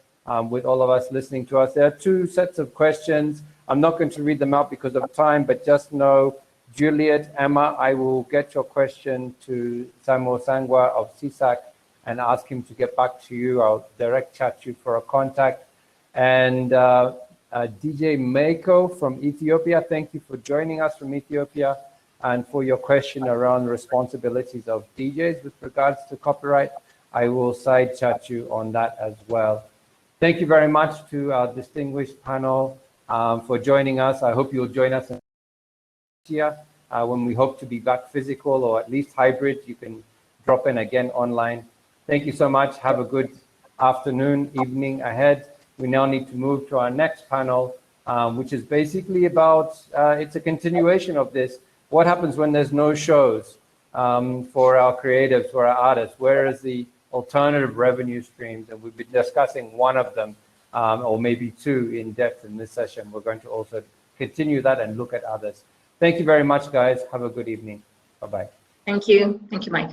with all of us listening to us. There are two sets of questions. I'm not going to read them out because of time, but just know, Juliet, Emma, I will get your question to Samuel Sangwa of CSAC and ask him to get back to you. I'll direct chat you for a contact. And DJ Mako from Ethiopia, thank you for joining us from Ethiopia and for your question around responsibilities of DJs with regards to copyright. I will side chat you on that as well. Thank you very much to our distinguished panel for joining us. I hope you'll join us next year when we hope to be back physical or at least hybrid. You can drop in again online. Thank you so much. Have a good afternoon, evening ahead. We now need to move to our next panel, which is basically about, it's a continuation of this. What happens when there's no shows for our creatives, for our artists? Where is the alternative revenue streams? And we've been discussing one of them, or maybe two in depth in this session. We're going to also continue that and look at others. Thank you very much, guys. Have a good evening. Bye-bye. Thank you. Thank you, Mike.